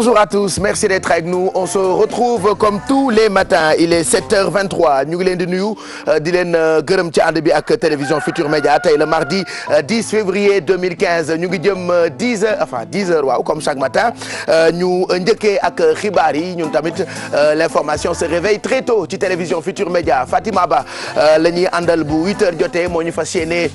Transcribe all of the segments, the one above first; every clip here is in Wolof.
Bonjour à tous, merci d'être avec nous. On se retrouve comme tous les matins. Il est 7h23. ñu ngi leen di nuyu di leen gërëm ci ànd bi ak télévision Futur Média tey le mardi 10 février 2015 ñu ngi jëm 10h waaw comme chaque matin ñu njëkkee ak xibaar yi ñun tamit l'information se réveille très tôt ci télévision Futur Média. Fatima Ba la ñuy àndal bu 8h jotee moo ñu fas yéene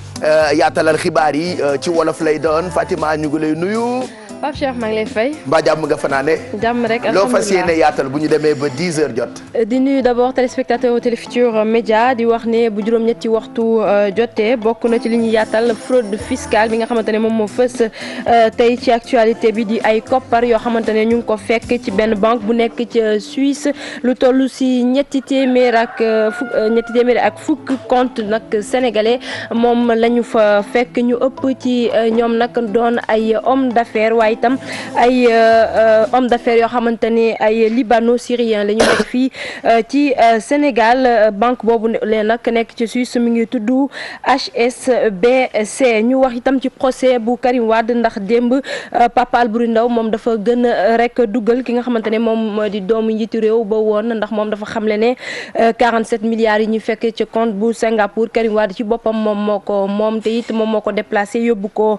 yaatalal xibaar yi ci wolof lay doon Fatima ñu ngi lay nuyu. Pape Cheikh maa ngi lay fay. mbaa jàmm nga fanaane. jàmm rek alhamdulilah loo fas yéene yaatal bu ñu demee ba 10h jot. di nuyu d'abord téléspectateur au Télé Futur Média di wax ne bu juróom-ñetti waxtu jotee bokk na ci li ñuy yaatal fraude fiscale bi nga xamante ne moom moo fës tey ci actualité bi di ay koppar yoo xamante ne ñu ngi ko fekk ci benn banque bu nekk ci Suisse lu toll si ñetti téeméer ak fukk compte nag sénégalais moom la ñu fa fekk ñu ëpp ci ñoom nag doon ay homme d'affaires waaye itam ay homme d'affaires yoo xamante ne ay libano-syrien la ñu nekk fii ci Sénégal banque boobu leen nag nekk ci Suisse mi ngi tudd HSBC ñu wax itam ci procès bu Karim Wade ndax démb Papa Albouri Ndao moom dafa gën a rek dugal ki nga xamante ne moom moo di doomu njiitu réew ba woon ndax moom dafa xamle ne 47 milliards yi ñu fekk ci compte bu Singapour Karim Wade ci boppam moom te it moom moo ko déplacé yóbbu ko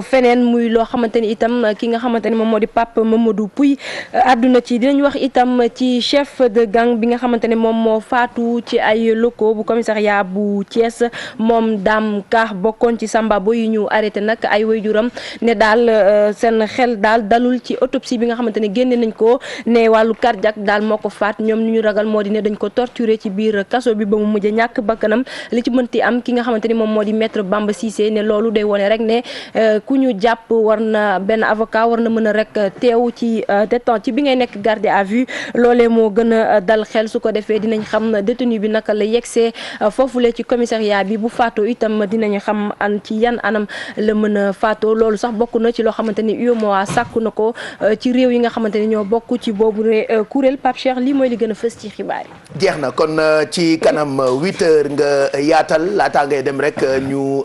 feneen muy loo xamante ni itam ki nga xamante ne moom moo di Pape Mamadou Pouy àdduna ci dinañ wax itam ci chef de gang bi nga xamante ne moom moo faatu ci ay locaux bu commissariat bu Thiès moom Dame Ka bokkoon ci Samba Boy yi ñu arrêté nag ay waajuram ne daal seen xel daal dalul ci autopsie bi nga xamante ne génne nañ ko ne wàllu cardiaque daal moo ko faat ñoom ni ñu ragal moo di ne dañ ko torturer ci biir kaso bi ba mu mujj ñàkk bakkanam li ci mënti am ki nga xamante ni moom moo di maître Bamba Cissé ne loolu day wone rek ne ku ñu jàpp war na benn avocat war na mën a rek teew ci détente ci bi ngay nekk gardé à vue loolee moo gën a dal xel su ko defee dinañ xam détenu bi naka la yegsee foofule ci commissariat bi bu faatoo itam dinañ xam ci yan anam la mën a faatoo loolu sax bokk na ci loo xamante ni UEMOA sàkku na ko ci réew yi nga xamante ni ñoo bokk ci boobu kuréel Pape Cheikh lii mooy li gën a fës ci xibaar yi. jeex na kon ci kanam 8h nga yaatal laataa ngay dem rek ñu.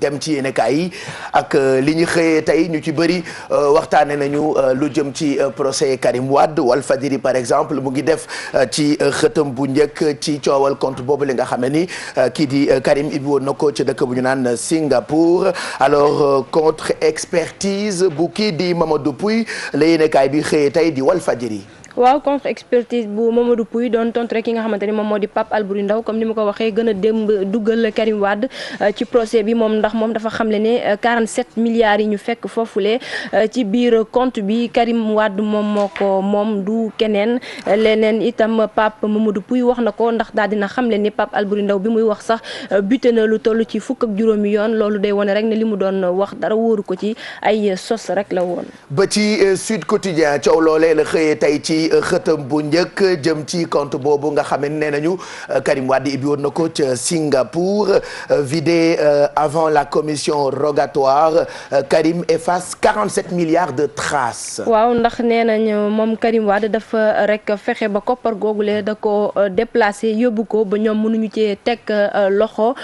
dem ci yéenekaay yi ak li ñu xëyee tey ñu ci bëri waxtaane nañu lu jëm ci procès Karim Wade Walfadjri par exemple mu ngi def ci xëtam bu njëkk ci coowal compte boobu li nga xam ne ni kii di Karim ibbi woon na ko ci dëkk bu ñu naan Singapour alors contre expertise bu kii di Mamadou Pouy la yéenekaay bi xëyee tey di Walfadjri. waaw contre expertise bu Mamadou Pouy doon tontu rek ki nga xamante ni moom moo di Pape Albouri Ndao comme ni ma ko waxee gën a démb dugal Karim Wade ci procès bi moom ndax moom dafa xamle ne 47 milliards yi ñu fekk foofule ci biir compte bi Karim Wade moom du keneen leneen itam Pape Mamadou Pouy wax na ko ndax daal dina xamle ni Pape Albouri Ndao bi muy wax sax buté na lu toll ci fukk ak juróomi yoon loolu day wone rek ne li mu doon wax dara wóoru ko ci ay sos rek la woon. ba ci Sud Quotidien coow loolee la xëyee tey ci xëtam bu njëkk jëm ci compte boobu nga xam ne nee nañu Karim Wade ibbi woon na ko ca Singapour vidé avant la commission rogatoire Karim efface 47 milliards de traces. waaw ndax nee nañ moom Karim Wade dafa rek fexe ba koppar googule da ko déplacé yóbbu ko ba ñoom mënuñu cee teg loxo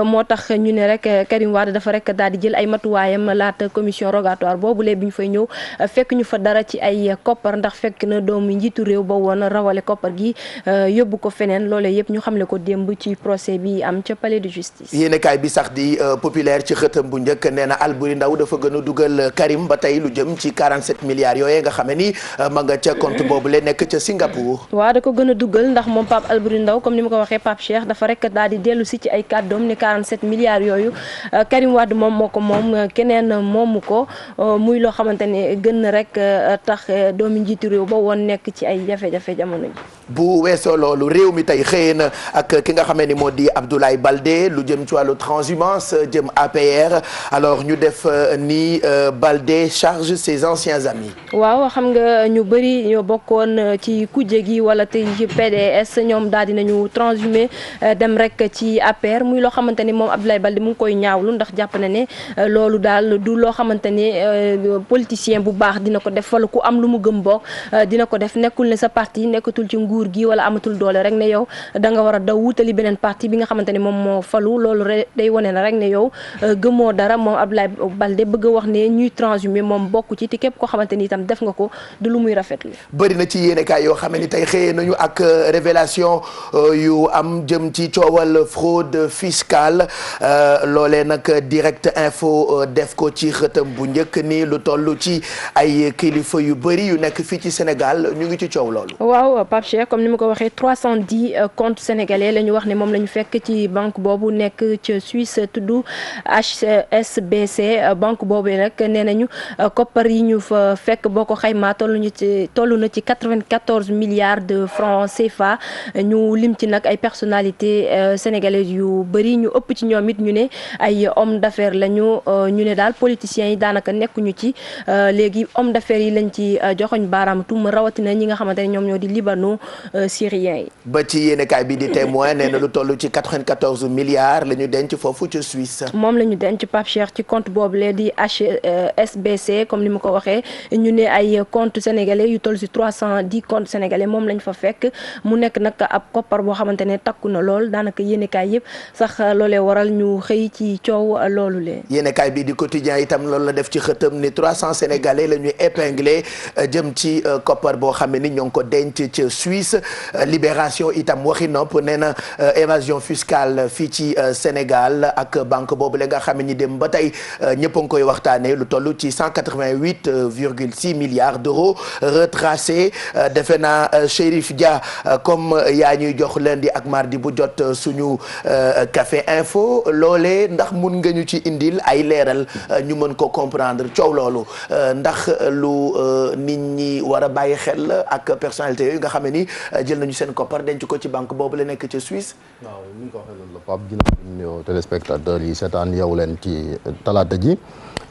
moo tax ñu ne rek Karim Wade dafa rek daal di jël ay matuwaayam laata commission rogatoire boobule bi ñu fay ñëw fekk ñu fa dara ci ay koppar ndax fekk na doomu njiitu réew ba woon rawale koppar gi yóbbu ko feneen loolee yëpp ñu xamle ko démb ci procès bi am ca palais de justice. yéenekaay bi sax di populaire ci xëtam bu njëkk nee na Albouri Ndao dafa gën a dugal Karim ba tey lu jëm ci 47 milliards yooyu nga xam ne ni ma nga ca compte boobu la nekk ca Singapour. waaw da ko gën a dugal ndax moom Pape Albouri Ndao comme ni ma ko waxee Pape Cheikh dafa rek daal di dellu si ci ay kàddoom ne 47 milliards yooyu Karim Wade moom moo ko moom keneen moomu ko muy loo xamante ne gën na rek tax doomi njiitu réew ba woon nekk ci ay jafe-jafe jamono ji. bu weesoo loolu réew mi tey xëyee na ak ki nga xamee ni moo di Abdoulaye Baldé lu jëm ci wàllu transhumance jëm APR alors ñu def ni Baldé charge ses anciens amis. waaw xam nga ñu bëri ñoo bokkoon ci kujje gi wala tey ci PDS ñoom daal dinañu transhumé dem rek ci APR muy loo xamante ni moom Abdoulaye Baldé mu ngi koy ñaawlu ndax jàpp na ne loolu daal du loo xamante ni politicien bu baax dina ko def wala ku am lu mu gëm bokk dina ko ko def nekkul ne sa parti nekkatul ci nguur gi wala amatul doole rek ne yow da nga war a daw wutali beneen parti bi nga xamante ne moom moo falu loolu day wane na rek ne yow gëmoo dara moom Abdoulaye Baldé bëgg a wax ne ñuy transhumé moom bokk ci te képp koo xamante ni itam def nga ko du lu muy rafetlu. bëri na ci yéenekaay yoo xam ne tey xëyee nañu ak révélation yu am jëm ci coowal fraude fiscale loolee nag direct info def ko ci xëtam bu njëkk ni lu toll ci ay kilifa yu bëri yu nekk fii ci Sénégal ñu ngi ci coow loolu. waaw Pape Cheikh comme ni ma ko waxee 310 comptes sénégalais la ñu wax ne moom la ñu fekk ci banque boobu nekk ci Suisse tudd HSBC banque boobu nag nee nañu koppar yi ñu fa fekk boo ko xaymaa toll na ci 94 milliards de francs CFA ñu lim ci nag ay personnalités sénégalaises yu bëri ñu ëpp ci ñoom it ñu ne ay hommes d'affaires lañu ñu ne daal politiciens yi daanaka nekkuñu ci léegi hommes d'affaires yi lañ ci joxoñ baaraam tuuma rawatina ñi nga xamante ne ñoom ñoo di libano syriens yi. ba ci yéenekaay bi di Témoin nee na lu toll ci 94 milliards la ñu denc foofu ci Suisse. moom la ñu denc Pape Cheikh ci compte boobu lee di HSBC comme ni ma ko waxee ñu ne ay compte sénégalais yu toll ci 310 comptes sénégalais moom lañ fa fekk mu nekk nag ab koppar boo xamante ne takku na lool daanaka yéenekaay yëpp sax loolee waral ñu xëy ci coow loolu lee. yéenekaay bi di Quotidien itam loolu la def ci xëtam ni 300 sénégalais la ñuy épinglé jëm ci koppar boo xam ne ni ñoo ngi ko denc ci Suisse. Libération itam waxi nopp nee na évasion fiscale fii ci Sénégal ak banque boobu la nga xam ne ni dem ba tey ñëpp a ngi koy waxtaanee lu toll ci 188,6 milliards d'euros retracés defe naa Chérif Dia comme yaa ñuy jox lundi ak mardi bu jot suñu café info loolee ndax mun nga ñu ci indil ay leeral ñu mën ko comprendre coow loolu ndax lu nit ñi war a bàyyi xel ak personnalité yooyu nga xam ne ni jël nañu seen koppar denc ko ci banque boobu la nekk ca Suisse. waaw ni nga ko waxee loolu la Pape ginnaaw ñëw téléspectateurs yi seetaan yow leen ci talaata ji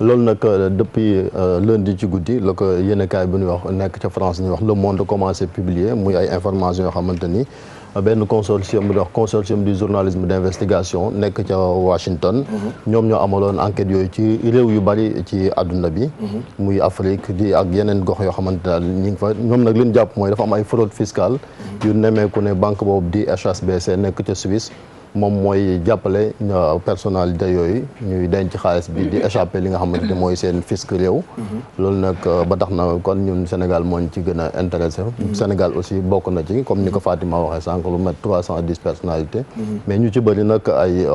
loolu nag depuis lundi ci guddi la ko yéenekaay bu ñuy wax nekk ca France ñuy wax Le Monde commencé publier muy ay informations yoo xamante ni benn consortium bu ñuy wax consortium du journalisme d'investigation nekk ca Washington. ñoom ñoo amaloon enquête yooyu ci réew yu bari ci àdduna bi. muy Afrique di ak yeneen gox yoo xamante ne ñi ngi fa ñoom nag li ñu jàpp mooy dafa am ay fraude fiscale. yu nemmeeku ne banque boobu di HSBC nekk ca Suisse. moom mooy jàppale personnalité yooyu ñuy denc xaalis bi di échapper li nga xamante ne mooy seen fisc réew. loolu nag ba tax na kon ñun Sénégal moo ñu ci gën a intéressé. Sénégal aussi bokk na ci comme ni ko Fatima waxee sànq lu met 310 personnalités. mais ñu ci bëri nag ay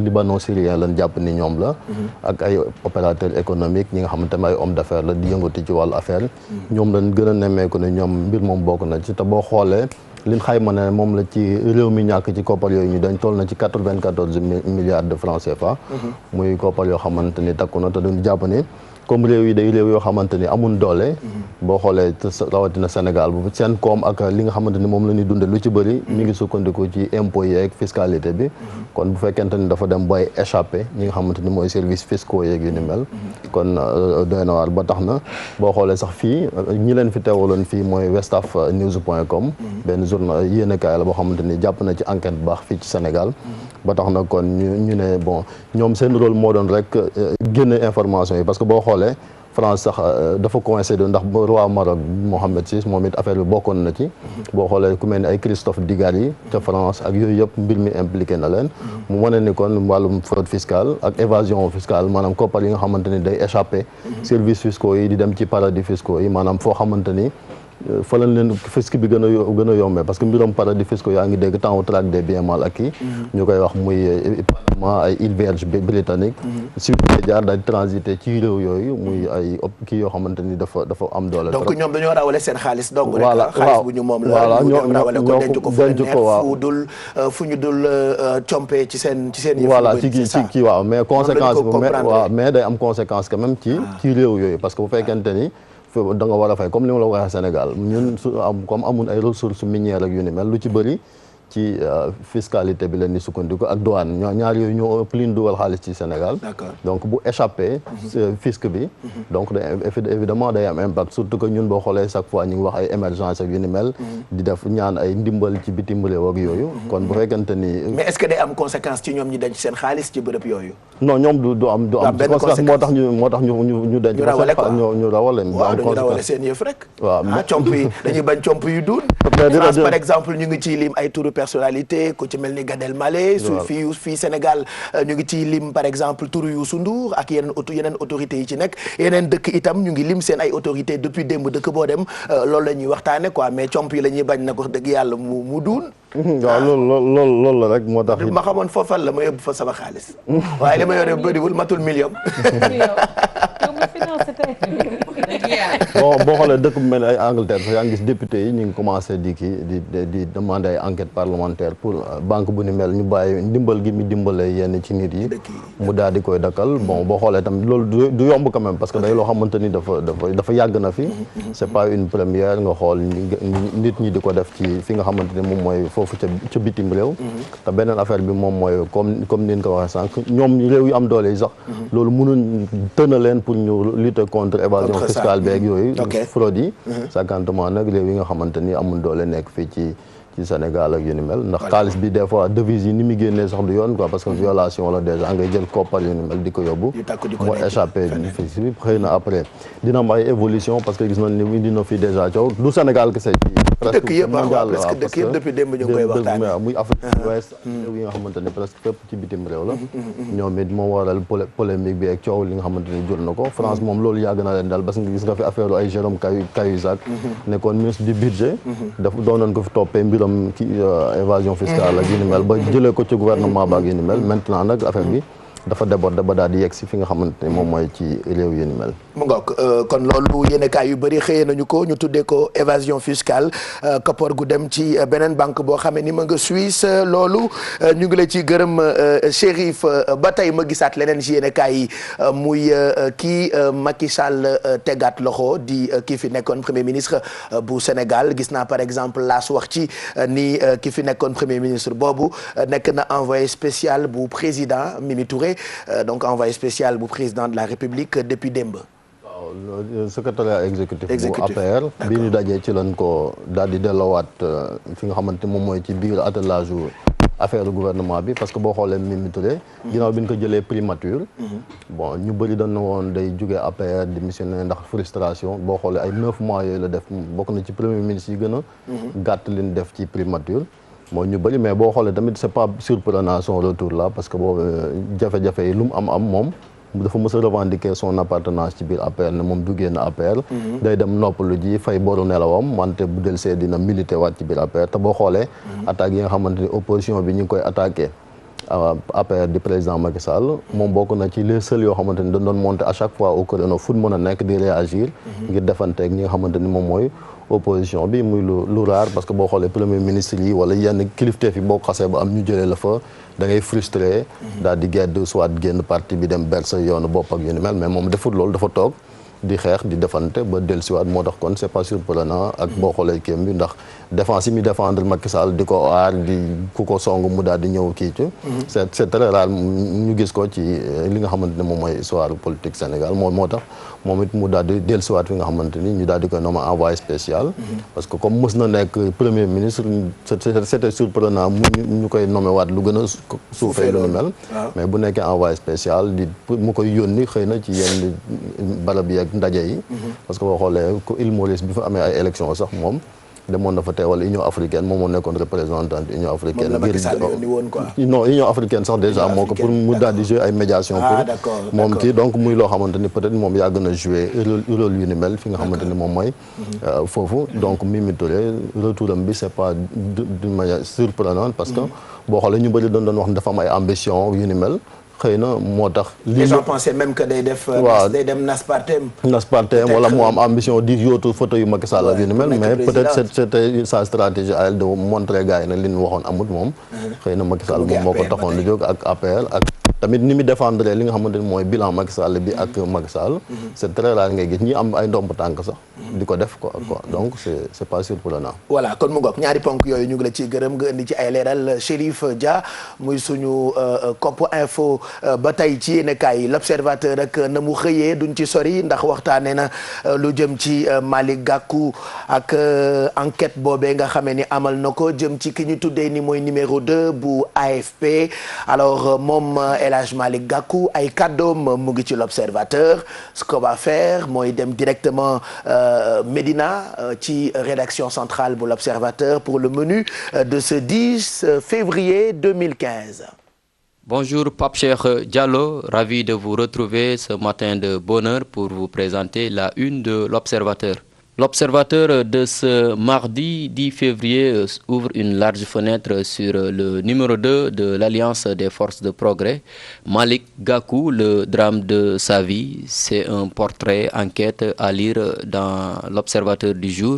libano syrien lañ jàpp ni ñoom la. ak ay opérateurs économiques ñi nga xamante ne ay hommes d'affaires la di yëngati ci wàllu affaire ñoom lañ gën a nemmeeku ne ñoom mbir moom bokk na ci te boo xoolee. liñ xayma ne moom la ci réew mi ñàkk ci koppar yooyu ñu dañ toll na ci 94 milliards de francs CFA. muy koppar yoo xamante ni takku na te duñ jàpp ni comme réew yi day réew yoo xamante ni amun doole. boo xoolee rawatina Sénégal bu seen koom ak li nga xamante ni moom la ñuy dunde lu ci bëri mi ngi sukkandiku ci impôts yeeg fiscalité bi. kon bu fekkente ni dafa dem bay échappé ñi nga xamante ni mooy services fiscaux yeeg yu ni mel. kon doy na waar ba tax na boo xoolee sax fii ñi leen fi teewaloon fii mooy westafnews.com. benn journal yéenekaay la boo xamante ni jàpp na ci enquête bu baax fii ci Sénégal. ba tax na kon ñu ne bon ñoom seen rôle moo doon rek génne information yi parce que boo xoolee France sax dafa coïncider ndax roi Maroc Mohammed VI moom it affaire bi bokkoon na ci. boo xoolee ku mel ni ay Christophe Dugarry ca France ak yooyu yëpp mbir mi impliqué na leen. mu wane ni kon wàllum fraude fiscale ak évasion fiscale maanaam koppar yi nga xamante ni day échappé. services fiscaux yi di dem ci paradis fiscaux yi maanaam foo xamante ni. fa lañ leen fisc bi gën a yombee parce que mbiram paradis fiscaux yaa ngi dégg temps au traque des biens mal acquis ñu koy wax muy Panama ay îles Vierges britannique suite jaar daal di transité ci réew yooyu muy ay kii yoo xamante ni dafa am doole donc ñoom dañoo rawale seen xaalis donc voilà xaalis bu ñu moom la voilà ñoo rawale ko denc ko waaw fu ñu dul compé ci seen voilà ci kii waaw mais conséquence mais day am conséquence quand même ci réew yooyu parce que bu fekkente ni da nga war a fay comme li ma la waxee Sénégal ñun su am comme amun ay ressources minières ak yu ni mel lu ci bëri ci fiscalité bi leen di sukkandiku ak douane ñaar yooyu ñoo ëpp li ñu dugal xaalis ci Sénégal. donc bu échappé fisc bi. donc évidemment day am impact surtout que ñun boo xoolee chaque fois ñu ngi wax ay émergence ak yu ni mel. di def ñaan ay ndimbal ci bitim réew ak yooyu. kon bu fekkente ni. mais est-ce que day am conséquence ci ñoom ñi denc seen xaalis ci bërëb yooyu. non ñoom du am conséquence moo tax ñu denc. ñu rawale quoi ñu rawale. waaw dañu rawale seen yëf rek. waaw comp yi dañuy bañ comp yu duun. France par exemple ñu ngi ciy lim ay turu personnalité ku ci mel ni Gad Elmaleh. fii Sénégal ñu ngi ciy lim par exemple turu Youssou Ndour ak yeneen autorités yi ci nekk yeneen dëkk itam ñu ngi lim seen ay autorités depuis démb dëkk boo dem loolu la ñuy waxtaane quoi mais comp yi la ñuy bañ na ko dëgg yàlla mu duun. waaw loolu la rek moo tax. ma xamoon foofal la ma yóbbu fa sama xaalis. waaye li ma yore bëriwul matul million. bon boo xoolee dëkk bu mel ni ay Angleterre sax yaa ngi gis député yi ñu ngi commencé di demander ay enquête parlementaire pour banque bu ni mel ñu bàyyi ndimbal gi mu dimbalee yenn ci nit yi mu daal di koy dakkal bon boo xoolee tamit loolu du yomb quand même parce que day loo xamante ni dafa yàgg na fi c'est pas une première nga xool nit ñi di ko def ci fi nga xamante ni moom mooy foofu ca bitim réew te beneen affaire bi moom mooy comme ni ñu ko waxee sànq ñoom réew yu am doole yi sax loolu mënuñ tëna leen pour ñu lutter contre évasion fiscale beeg yooyu fraude yi sakantement nag réew yi nga xamante ni amul doole nekk fii ci Sénégal ak yu ni mel ndax xaalis bi des fois devise yi ni muy génnee sax du yoon quoi parce que violation la déjà ngay jël koppar yu ni mel di ko yóbbu moo échappé fi bi xëy na après dina am ay évolution parce que gis nañ ni dina fi déjà coow du Sénégal kese dëkk yëpp presque dëkk yëpp depuis démb ñu ngi koy waxtaanee muy Afrique de l'Ouest réew yi nga xamante ni presque fépp ci bitim réew la ñoom it moo waral polémique bi ak coow li nga xamante ni jur na ko France moom loolu yàgg na leen daal parce que gis nga fi affaire ay Jérôme Cahuzac nekkoon ministre du budget daf doonoon ko fi toppee mbiram évasion fiscale ak yu ni mel ba jëlee ko ci gouvernement ba ak yu ni mel maintenant nag affaire bi dafa débordé ba daal di yegg si fi nga xamante ne moom mooy ci réew yu ni mel. mu ngoog kon loolu yéenekaay yu bëri xëyee nañu ko ñu tuddee ko évasion fiscale koppar gu dem ci beneen banque boo xamee ni ma nga Suisse loolu ñu ngi la ci gërëm Chérif ba tey ma gisaat leneen ci yéenekaay yi muy kii Macky Sall tegaat loxo di kii fi nekkoon premier ministre bu Sénégal gis naa par exemple laas wax ci ni ki fi nekkoon premier ministre boobu nekk na envoyé spécial bu président Mimi Touré. Donc envoyé spécial bu président de la République depuis démb. waaw secrétariat exécutif bu APR bi ñu dajee ci lañ ko daal di delloowaat fi nga xamante moom mooy ci biir attelage affaire gouvernement bi parce que boo xoolee Mimi Touré ginnaaw bi ñu ko jëlee primature bon ñu bëri dañ na woon day jógee APR démissionné ndax frustration boo xoolee ay 9 mois yooyu la def bokk na ci premier ministre yi gën a gàtt leen def ci primature moo ñu bëri mais boo xoolee tamit c'est pas surprenant son retour là parce que boobu jafe-jafe yi lu mu am moom dafa mës a revendiquer son appartenance ci biir APR ne moom du génn APR day dem noppalu ji fay boru nelawam wante bu del see dina militer waat ci biir APR te boo xoolee attaques yi nga xamante ni opposition bi ñu ngi koy attaqué APR di président Macky Sall moom bokk na ci les seuls yoo xamante ni dañ doon monter à chaque fois au créneau fu mën a nekk di réagir ngir defanteeg ñi nga xamante ni moom mooy opposition bi muy lu rare parce que boo xoolee premier ministre yi wala yenn kilifteef yi boo xasee ba am ñu jëlee la fa da ngay frustré daal di gedd soit génn parti bi dem ber sa yoonu bopp ak yu ni mel mais moom defut loolu dafa toog di xeex di defante ba dellusiwaat moo tax kon c'est pas surprenant ak boo xoolee kéem bi ndax défense yi muy défendre Macky Sall di ko aar di ku ko song mu daal di ñëw kii ci c'est très rare ñu gis ko ci li nga xamante ne moom mooy histoire politique Sénégal moo tax moom it mu daal di dellusiwaat fi nga xamante ni ñu daal di koy nommer envoyé spécial parce que comme mës na nekk premier ministre c'était surprenant ñu koy nommer waat lu gën a suufee lu ni mel mais bu nekkee envoyé spécial di mu koy yónni xëy na ci yenn barab yi ak ndaje yi parce que boo xoolee ko Île Maurice bi fa amee ay élection sax moom demoon na fa teewal Union africaine moom moo nekkoon représentante Union africaine non Union africaine sax déjà moo ko pour mu daal di jouer ay médiation pour moom kii donc muy loo xamante ni peut-être moom yàgg na jouer rôle yu ni mel fi nga xamante ni moom mooy foofu donc Mimi Touré retouram bi c'est pas d'une manière surprenante parce que boo xoolee ñu bëri doon wax ne dafa am ay ambition yu ni mel xëy na moo tax. les gens pensaient même que day def. day dem Naspartem. Wala moo am ambition di yóotu photo yu Macky Sall ak yu ni mel mais peut-être c'était sa stratégie à elle de montrer gars yi ne li ñu waxoon amut moom. xëy na Macky Sall moom moo ko taxoon di jóg ak APR ak. tamit ni mu défendre li nga xamante ni mooy bilan Macky Sall bi ak Macky Sall. c'est très rare ngay gis ñi am ay ndomb tànk sax. di ko def quoi donc c'est pas surprenant. voilà kon mu ngoog ñaari ponk yooyu ñu ngi la ciy gërëm nga indi ci ay leeral Chérif Dia muy suñu kopp info ba tey ci yéenekaay yi l'Observateur ak na mu xëyee duñ ci sori ndax waxtaanee na lu jëm ci Malick Gakou ak enquête boobee nga xamee ni amal na ko jëm ci ki ñu tuddee ni mooy numéro 2 bu AFP alors moom El Hadj Malick Gakou ay kàddoom mu ngi ci l'Observateur ce qu'on va faire mooy dem directement Médina ci rédaction centrale bu l'Observateur pour le menu de ce 10 février 2015. Bonjour Pape Cheikh Diallo, ravi de vous retrouver ce matin de bonne heure pour vous présenter la une de l'Observateur. L'Observateur de ce mardi 10 février ouvre une large fenêtre sur le numéro 2 de l'Alliance des forces de progrès, Malick Gakou, le drame de sa vie. C'est un portrait enquête à lire dans l'Observateur du jour.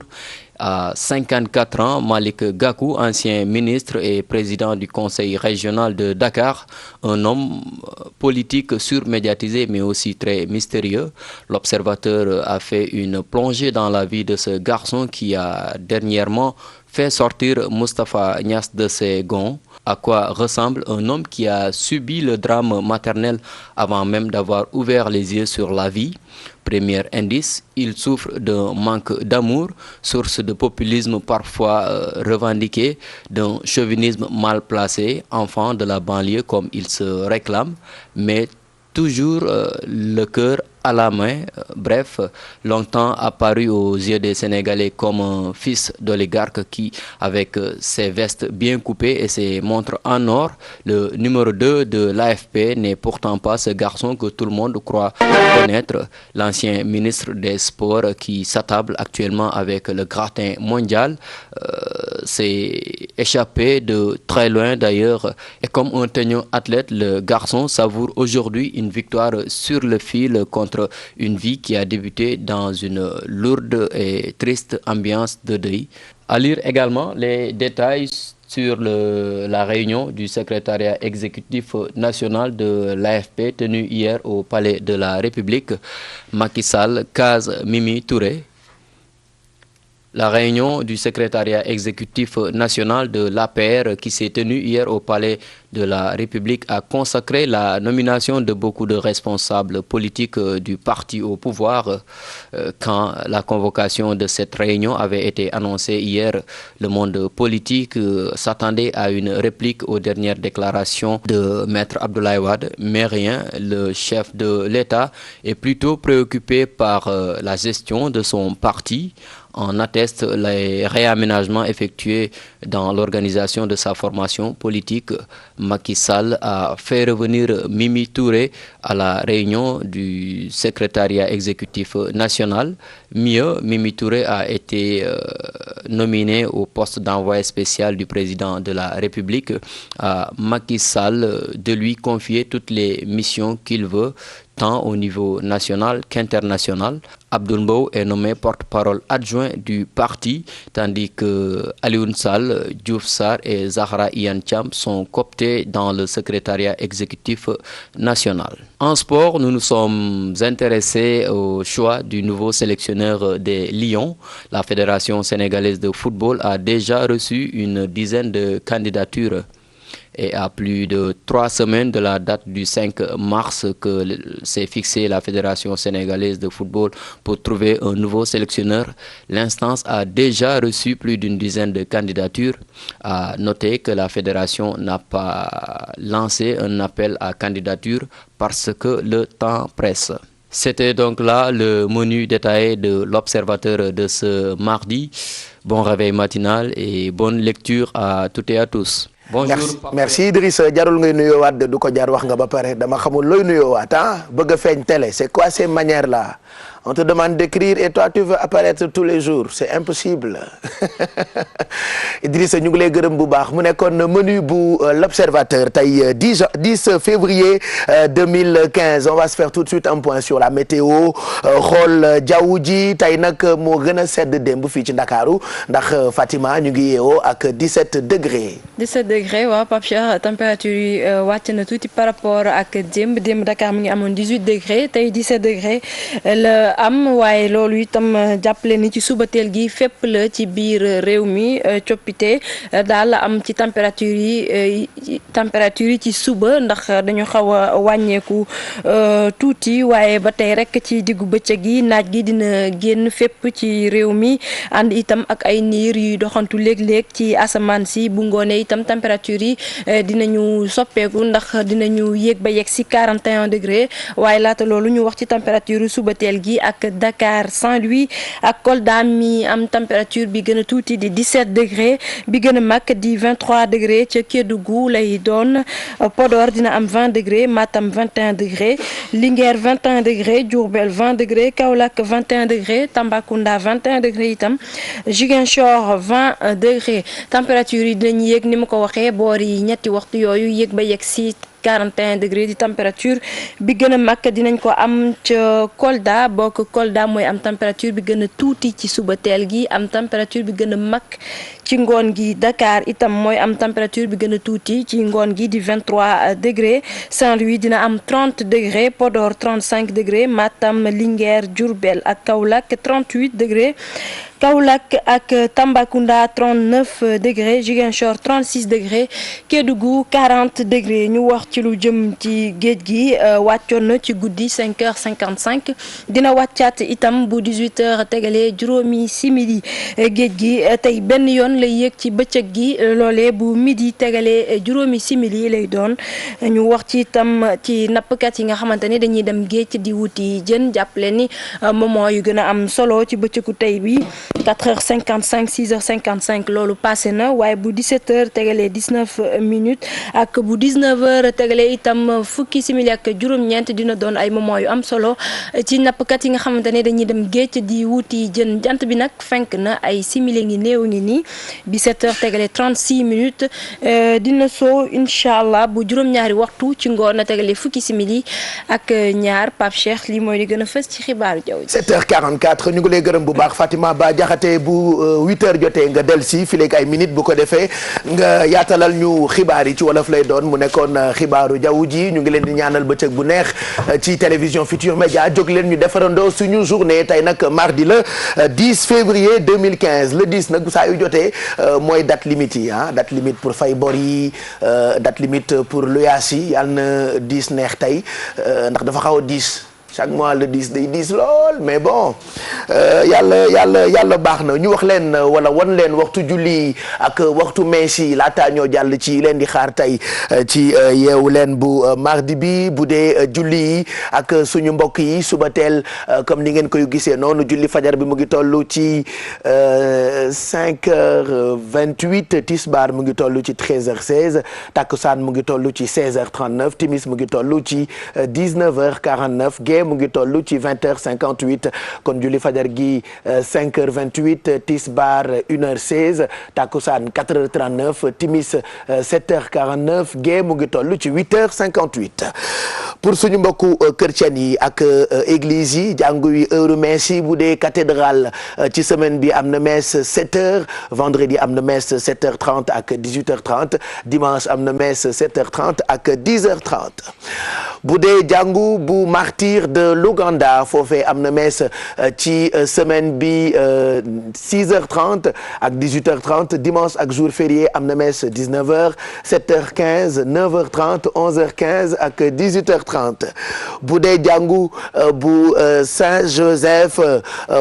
À 54 ans, Malick Gakou, ancien ministre et président du Conseil régional de Dakar, un homme politique surmédiatisé mais aussi très mystérieux. L'Observateur a fait une plongée dans la vie de ce garçon qui a dernièrement fait sortir Moustapha Niasse de ses gonds. À quoi ressemble un homme qui a subi le drame maternel avant même d'avoir ouvert les yeux sur la vie. Premier indice, il souffre d'un manque d'amour, source de populisme parfois revendiqué, d'un chauvinisme mal placé, enfant de la banlieue comme il se réclame, mais toujours le cœur à la main. Bref, longtemps apparu aux yeux des Sénégalais comme un fils d'oligarque qui, avec ses vestes bien coupées et ses montres en or, le numéro 2 de l'AFP n'est pourtant pas ce garçon que tout le monde croit connaître. L'ancien ministre des Sports qui s'attable actuellement avec le gratin mondial s'est échappé de très loin d'ailleurs. Et comme un teigneux athlète, le garçon savoure aujourd'hui une victoire sur le fil contre une vie qui a débuté dans une lourde et triste ambiance de deuil. À lire également les détails sur la réunion du secrétariat exécutif national de l'AFP tenue hier au Palais de la République. Macky Sall case Mimi Touré. La réunion du secrétariat exécutif national de l'APR qui s'est tenue hier au Palais de la République a consacré la nomination de beaucoup de responsables politiques du parti au pouvoir. Quand la convocation de cette réunion avait été annoncée hier, le monde politique s'attendait à une réplique aux dernières déclarations de Maître Abdoulaye Wade, mais rien. Le chef de l'État est plutôt préoccupé par la gestion de son parti. En atteste les réaménagements effectués dans l'organisation de sa formation politique. Macky Sall a fait revenir Mimi Touré à la réunion du secrétariat exécutif national. Mieux, Mimi Touré a été nominé au poste d'envoyé spécial du président de la République. À Macky Sall de lui confier toutes les missions qu'il veut, tant au niveau national qu'international. Abdoul Mbow est nommé porte-parole adjoint du parti, tandis que Alioune Sall, Diouf Sarr et Zahra Iyane Thiam sont cooptés dans le secrétariat exécutif national. En sport, nous nous sommes intéressés au choix du nouveau sélectionneur des Lions. La Fédération sénégalaise de football a déjà reçu une dizaine de candidatures. Et à plus de 3 semaines de la date du 5 mars que s'est fixée la Fédération sénégalaise de football pour trouver un nouveau sélectionneur, l'instance a déjà reçu plus d'une dizaine de candidatures. À noter que la Fédération n'a pas lancé un appel à candidature parce que le temps presse. C'était donc là le menu détaillé de l'Observateur de ce mardi. Bon réveil matinal et bonne lecture à toutes et à tous. Bonjour. Merci Idrissa, jarul ngay nuyoowaat de du ko jar wax nga ba pare dama xamul looy nuyoowaat bëgg a feeñ télé c'est quoi ces manières là? On te demande d'écrire et toi tu veux apparaître tous les jours, c'est impossible. Idrissa ñu ngi lay gërëm bu baax mu nekkoon menu bu l'Observateur tey 10 février 2015. On va se faire tout de suite un point sur la météo xool jaww ji tey nag moo gën a sedd démb fii ci Ndakaaru ndax Fatima ñu ngi yeewoo ak 17 degrés. 17 degrés waaw Pape Cheikh température yi wàcc na tuuti par rapport ak démb Dakar mu ngi amoon 18 degrés tey 17 degrés la am waaye loolu itam jàppale ni ci subateel gi fépp la ci biir réew mi coppite daal am ci température yi ci suba ndax dañu xaw a wàññeeku tuuti waaye ba tey rek ci diggu bëccëg gi naaj gi dina génn fépp ci réew mi ànd itam ak ay niir yuy doxantu léeg-léeg ci asamaan si bu ngoonee itam température yi dinañu soppeeku ndax dinañu yéeg ba yegg si 41 degré waaye laata loolu ñu wax ci température subateel gi ak Dakar Saint-Louis ak Kolda mi am température bi gën a tuuti di 17 degré bi gën a mag di 23 degré ca Kédougou lay doon Podor dina am 20 degré Matam 21 degré Linguère 21 degré Diourbel 20 degré Kaolack 21 degré Tambacounda 21 degré itam Ziguinchor 20 degré température yi dinañ yéeg ni ma ko waxee boor yi ñetti waxtu yooyu yéeg ba yegg si 41 degré di température bi gën a mag dinañ ko am ca Kolda bokk Kolda mooy am température bi gën a tuuti ci suba teel gi am température bi gën a mag ci ngoon gi Dakar itam mooy am température bi gën a tuuti ci ngoon gi di 23 degré Saint-Louis dina am 30 degré Podor 35 degré Matam Linguère Diourbel ak Kaolack 38 degré Kaolack ak Tambacounda 39 degré Ziguinchor 36 degré Kédougou 40 degré ñu wax ci lu jëm ci géej gi wàccoon na ci guddi 5h55 dina wàccaat itam bu 18h tegalee juróomi simili géej gi tey benn yoon lay yéeg ci bëccëg gi loolee bu midi tegalee juróomi simili lay doon ñu wax ci itam ci nappkat yi nga xamante ni dañuy dem géej di wuti jën jàppale ni moment yu gën a am solo ci bëccëgu tey bi 4h55 6h55 loolu passé na waaye bu 17h tegalee 19 minutes ak bu 19h tegalee itam fukki simili ak juróom-ñeent dina doon ay moment yu am solo ci nappkat yi nga xamante ne dañuy dem géej di wuti jën jant bi nag fenk na ay simili ngi néew ngi nii bi 7h tegalee 36 minutes dina soo incha allah bu juróom-ñaari waxtu ci ngoon na tegalee fukki simili ak ñaar Pape Cheikh lii mooy li gën a fës ci xibaaru jaww ji. 7h44 ñu ngi lay gërëm bu baax Fatima Ba Jaxate bu 8h jotee nga del si fileeg ay minutes bu ko defee nga yaatalal ñu xibaar yi ci wolof lay doon mu nekkoon xibaaru jaww ji ñu ngi leen di ñaanal bëccëg bu neex ci télévision Futur Média jóg leen ñu defarandoo suñu journée tey nag mardi la 10 février 2015 le 10 nag saa yu jotee mooy date limite yi date limite pour fay bor yi date limite pour luyaas yi yàlla na 10 neex tey ndax dafa xaw a 10 chaque mois le 10 day 10 lool mais bon yàlla baax na ñu wax leen wala wan leen waxtu julli ak waxtu mees yi laata ñoo jàll ci leen di xaar tey ci yeewu leen bu mardi bi bu dee julli yi ak suñu mbokk yi suba teel comme ni ngeen koy gisee noonu julli fajar bi mu ngi toll ci 5h28 tisbaar mu ngi toll ci 13h16 takkusaan mu ngi toll ci 16h39 timis mu ngi toll ci 19h49 gee mu ngi toll ci 20h58 kon julli fajar gi 5h28 tisbaar 1h16 takkusaan 4h39 timis 7h49 gee mu ngi toll ci 8h58 pour suñu mbokku chrétien yi ak église yi jàngu yi heure messe yi bu dee cathédrale ci semaine bi am na messe 7h vendredi am na messe 7h30 ak 18h30 dimanche am na messe 7h30 ak 10h30 bu dee jàngu bu martyr de l'Ouganda foofee am na messe ci semaine bi 6h30 ak 18h30 dimanche ak jour férié am na messe 19h 7h15 9h30 11h15 ak 18h30 bu dee jàngu bu Saint-Joseph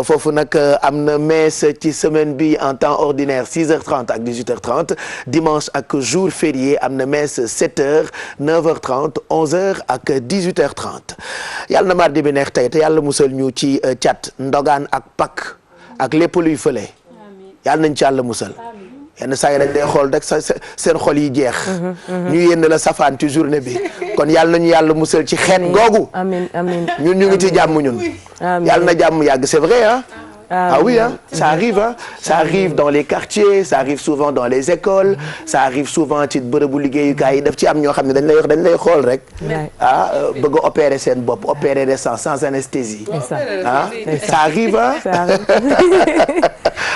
foofu nag am na messe ci semaine bi en temps ordinaire 6h30 ak 18h30 dimanche ak jour férié am na messe 7h 9h30 11h ak 18h30 yàlla na mardi bi neex tey te yàlla musal ñu ci cat ndogaan ak pak ak lépp luy fële yàlla nañ ci yàlla musal yenn saa yi rek day xool rek seen xol yi jeex ñu yénn la safaan ci journée bi kon yàlla nañu yàlla musal ci xeet googu amiin amiin ñun ñu ngi ci jàmm ñun yàlla na jàmm yàgg c'est vrai Ah oui, hein? Ça arrive dans les quartiers, ça arrive souvent dans les écoles, ça arrive souvent ci bërëbu liggéeyukaay yi daf ci am ñoo xam ne dañ lay xool rek bëgg a opérer seen bopp opérer des sangs sans anesthésie ça arrive hein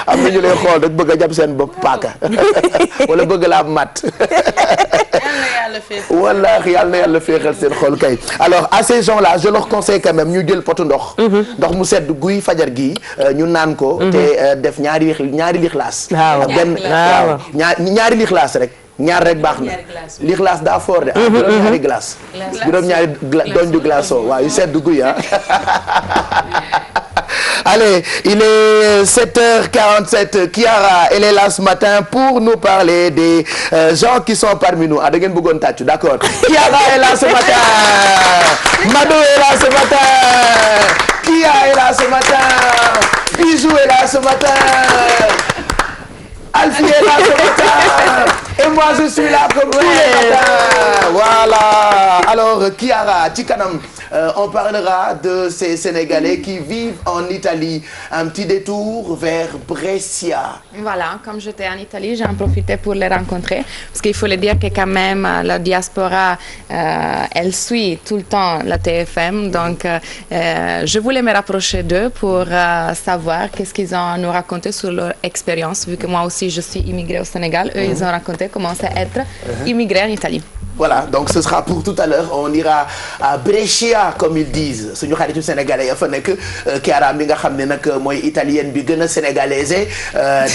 am na ñu lay xool rek bëgg a jàpp seen bopp paaka wala bëgg la am mat wallaahi yàlla na yàlla féexal seen xol kay. alors à ces gens-là je leur conseille quand même ñu jël potu ndox. ndox mu sedd guy fajar gi ñu naan ko. te def ñaari lixlaas. waaw benn waaw ñaari lixlaas rek. ñaar rek baax na lixlaas daa fort de juróom-ñaari glace. juróom-ñaari donju glace waaw yu sedd guy ah. Allez, il est 7h47. Kiara, elle est là ce matin pour nous parler des gens qui sont parmi nous. Ah, da ngeen bëggoon tàccu, d'accord. Kiara est là ce matin. Mado est là ce matin. Kia est là ce matin. Bijou est là ce matin. Alfie est là ce matin. Et moi je suis là comme tous les matins. Voilà. Alors Kiara, ci kanam. On parlera de ces Sénégalais qui vivent en Italie. Un petit détour vers Brescia. Voilà, comme j'étais en Italie, j'en profitais pour les rencontrer. Parce qu'il faut le dire que quand même, la diaspora, elle suit tout le temps la TFM. Donc, je voulais me rapprocher d'eux pour savoir qu'est-ce qu'ils ont à nous raconter sur leur expérience. Vu que moi aussi, je suis immigrée au Sénégal. Eux, ils ont raconté comment c'est être immigré en Italie. Voilà, donc ce sera pour tout à l'heure. On ira à Brescia comme ils disent suñu xaritu sénégalais ya fa nekk Chiara mi nga xam ne nag mooy italienne bi gën a sénégalaisé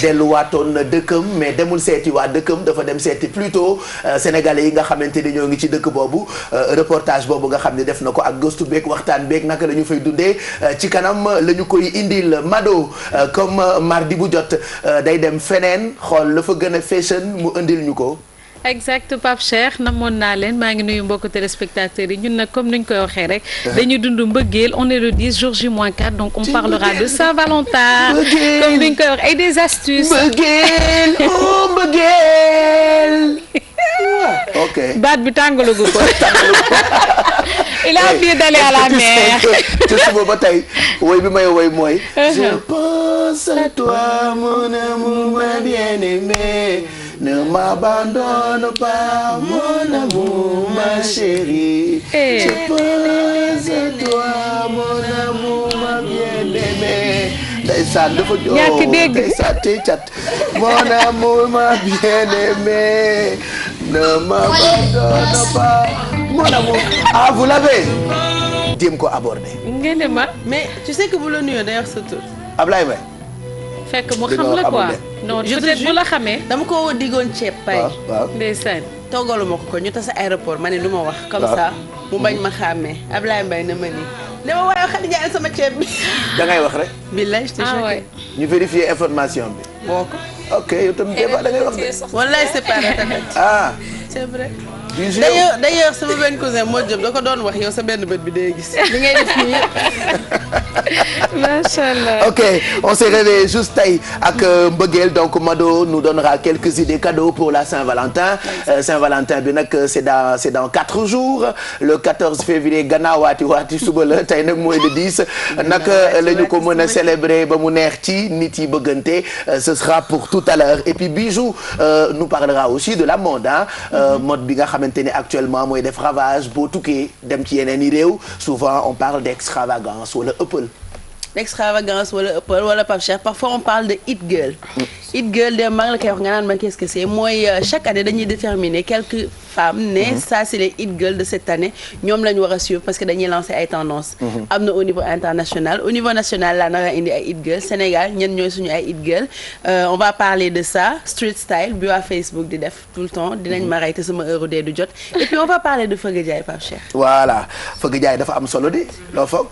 delluwaatoon dëkkam mais demul seeti waa dëkkam dafa dem seeti plutôt sénégalais yi nga xamante ni ñoo ngi ci dëkk boobu reportage boobu nga xam ne def na ko ak gëstu beeg waxtaan beeg naka la ñu fay dundee ci kanam la ñu koy indil Mado comme mardi bu jot day dem feneen xool la fa gën a fashion mu indil ñu ko. exact Pape Cheikh namoon naa leen maa ngi nuyu mbokku téléspectateurs yi ñun nag comme ni ñu koy waxee rek dañuy dund mbëggeel on est le 10 jour J-4 donc on parlera de Saint-Valentin comme ni ñu koy wax et des astuces mbëggeel oh mbëggeel ok baat bi tàngalagu ko il a envie d'aller à la mer te suba ba tey woy bi may woy mooy je pense à toi mon amour ma bien-aimée. Ne m'abandonne pas, mon amour, ma chérie. Je pense à toi, mon amour, ma bien-aimée. Ndeysaan dafa joo ndeysaan tey cat. Mon amour, ma bien-aimée. Ne m'abandonne pas, mon amour. Ah, vous l'avez? Jéem ko aborder. Ngeen ne ma. Mais tu sais que bu la nuyoo day wax sa tur. Ablaye Mbaye. fekk mu xam la quoi non peut-être bu la xamee. dama ko diggoon ceeb pay. waaw ndeysaan. toggalu ma ko ñu tase aéroport ma ne du ma wax. comme ça mu bañ ma xàmmee Ablaye Mbaye na ma nii. ne ma waaye Khady Ndiaye sama ceeb bi. da ngay wax rek. billahi je te jure. ñu vérifier information bi. boo ko. ok yow tam des fois da ngay wax de. wallaay c'est pas la ah. c'est vrai. d'ailleurs sama benn cousin moo jëm da ko doon wax yow sa benn bët bi day gis li ngay def nii macha allah. ok on s'est réveillé juste tey ak mbëggeel donc Mado nous donnera quelques idées cadeaux pour la Saint-Valentin Saint-Valentin bi nag c'est dans 4 jours le 14 février gannaawaati suba la tey nag mooy le 10 naka la ñu ko mën a célébrer ba mu neex ci nit yi bëggante ce sera pour tout à l'heure et puis Bijou nous parlera aussi de la mode mode bi nga xamante ne actuellement mooy def ravage boo tukkee dem ci yeneen i réew souvent on parle d'extravagance wala ëppal. l'extravagance wala ëppal wala Pape Cheikh parfois on parle de hit girl. hit girl de maa ngi la koy wax nga naan ma qu'est-ce que c'est mooy chaque année dañuy déterminer quelques femmes ne ça c'est les hit girls de cette année ñoom la ñu war a suivre parce que dañuy lancer ay tendances. am na au niveau international au niveau national laa nara indi ay hit girl Sénégal ñen ñooy suñu ay hit girl on va parler de ça street style bi waa Facebook di def tout le temps dinañ ma rey te sama heure dee du jot et puis on va parler de Feugue Jaay Pape Cheikh. voilà Feugue Jaay dafa am solo de loo foog.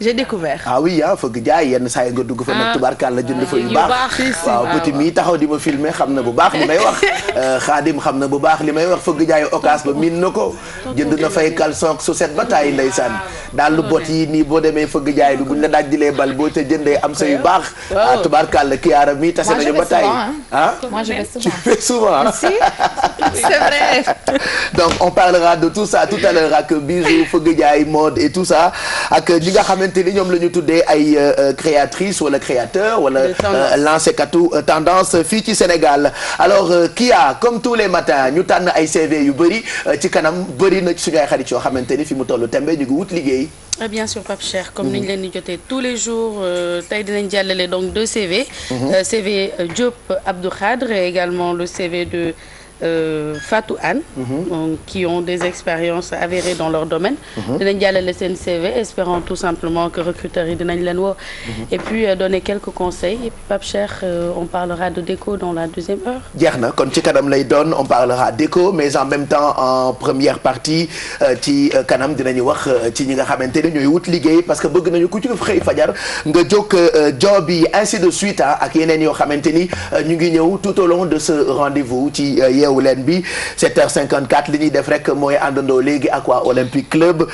j'ai découvert. ah oui Feugue Jaay yenn saa yi nga dugg fa nag tubaarkàlla jënd fa yu baax waaw petit mi taxaw di ma filmer xam na bu baax li may wax Xaadim xam na bu baax li may wax Feugue Jaay occas ba miin na ko jënd na fay caleçon su set ba taay ndeysaan daal lu bot yi nii boo demee Feugue Jaay bi buñ la daaj dilee bal boo ca jëndee am sa yu baax tubaarkàlla Kiara mi tase nañu ba taay moi je vais souvent. tu fais souvent Si, c'est vrai. donc on parlera de tout ça tout à l'heure ak Bijou Feugue Jaay mode et tout ça ak ñi nga xamante ni ñoom la ñu tuddee ay créatrices wala créateurs wala lancekatu tendance fii ci Sénégal alors Kia comme tous les matins ñu tànn ay CV yu bëri ci kanam bëri na ci suñu ay xarit yoo xamante ni fi mu tollu tembe ñu ngi wut liggéey. Bien sûr Pape Cheikh comme ni ñu leen di jotee tous les jours tey dinañ jàllale donc 2 CV. CV Diop Abdou Khadre et également le CV de Fatou Anne. Qui ont des expériences avérées dans leur domaine. dinañ jàllale seen CV espérant tout simplement que recruteurs yi dinañ leen woo. et puis donner quelques conseils et puis Pape Cheikh on parlera de déco dans la deuxième heure. jeex na kon ci kanam lay doon on parlera déco mais en même temps en première partie ci kanam dinañu wax ci ñi nga xamante ne ñooy wut liggéey parce que bëgg nañu ku ci xëy fajar nga jóg job yi ainsi de suite ak yeneen yoo xamante ni ñu ngi ñëw tout au long de ce rendez-vous ci yeewu leen bi 7h54 li ñuy def rek mooy àndandoo léegi ak waa Olympique Club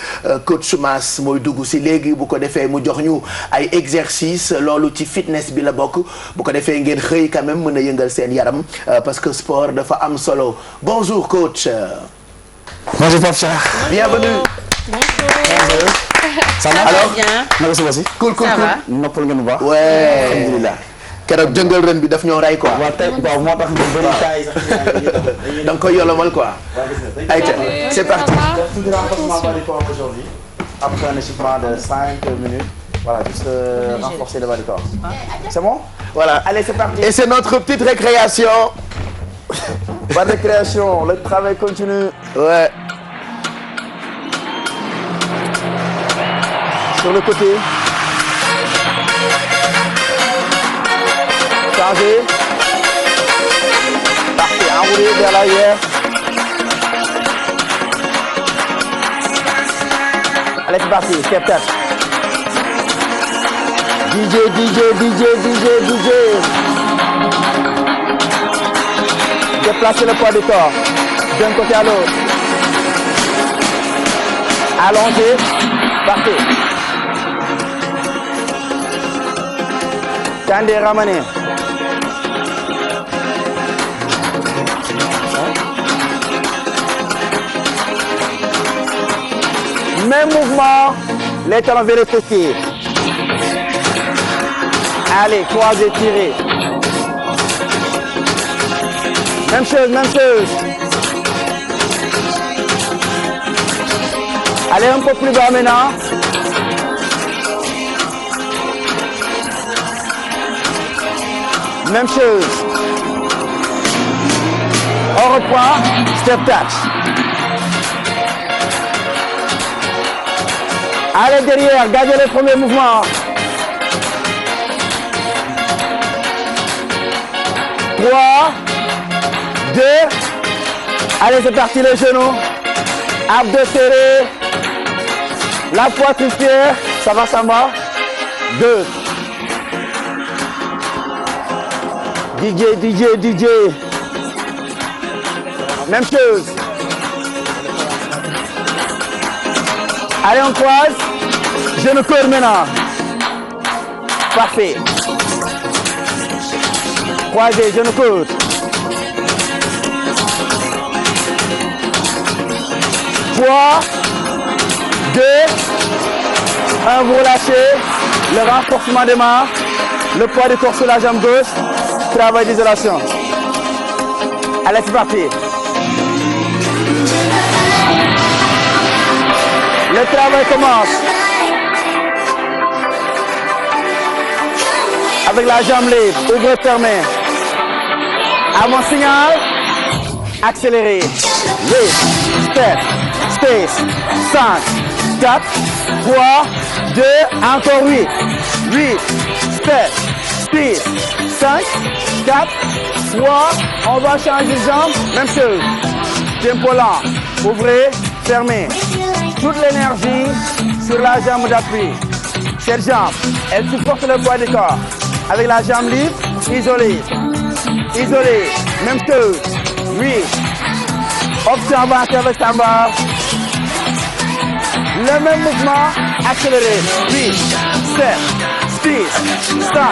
coach Mass mooy dugg si léegi bu ko defee mu jox ñu ay exercice loolu ci fitness bi la bokk bu ko defee ngeen xëy quand même mën a yëngal seen yaram parce que sport dafa am solo bonjour coach. Bonjour Pape Cheikh. Bienvenue. Bonjour. Ça va alors naka suba si. cool. noppal ngeen bu baax. ouais alhamdulilah. keroog jëngal ren bi daf ñoo rey quoi. waaw tey waaw moo tax ñu bëri taay sax. da nga koy yolomal quoi. ayca c'est parti. Petit renforcement bas du corps aujourd'hui. Après un échauffement de 5 minutes. Voilà, juste renforcer le bas du corps. C'est bon? Voilà, allez, c'est parti. Et c'est notre petite récréation. Pas de récréation, le travail continue. Ouais. Sur le côté. Changer. Parfait, enrouler vers l'arrière. Allez, c'est parti, step tap. DJ. Déplacez le poids du corps d'un côté à l'autre. Allongez, partez. Tendez, ramenez. Même mouvement, les talons vers le fessier. Allez, croisez, tirez. Même chose. Allez un peu plus bas maintenant. Même chose. On reprend, step touch. Allez derrière, gardez le premier mouvement. 3, 2, allez c'est parti les genoux, abdos serrés, la poitrine serrée, ça va, 2, DJ, même chose, allez on croise, genou corps maintenant, parfait. Croisez, genou coude. 3, 2, 1, vous relâchez. Le renforcement des mains. Le poids du corps sur la jambe gauche. Travail d'isolation. Allez, c'est parti. Le travail commence. Avec la jambe libre, ouvrez, fermez. À mon signal, accélérez. 8, step, space, 5, 4, 3, 2, encore 8. 8, step, space, 5, 4, 3, on va changer de jambe, même chose. Tempo lent, ouvrez, fermez. Toute l'énergie sur la jambe d'appui. Cette jambe, elle supporte le poids du corps. Avec la jambe libre, isolée. Isolée, même chose. 8. Option avancée avec sa barre. Le même mouvement, accéléré. 8, 7, 6, 5,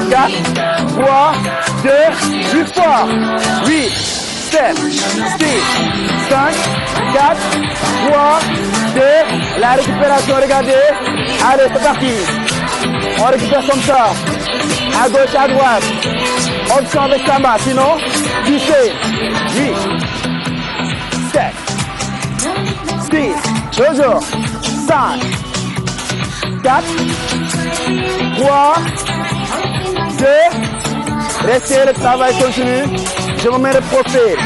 4, 3, 2, 8 fois. 8, 7, 6, 5, 4, 3, 2. La récupération, regardez. Allez, c'est parti. On récupère comme ça. À gauche, à droite. Option avec Samba, sinon, tu sais. 8, 7, 6, toujours. 5, 4, 3, 2. Restez, le travail continue. Je me mets le profil.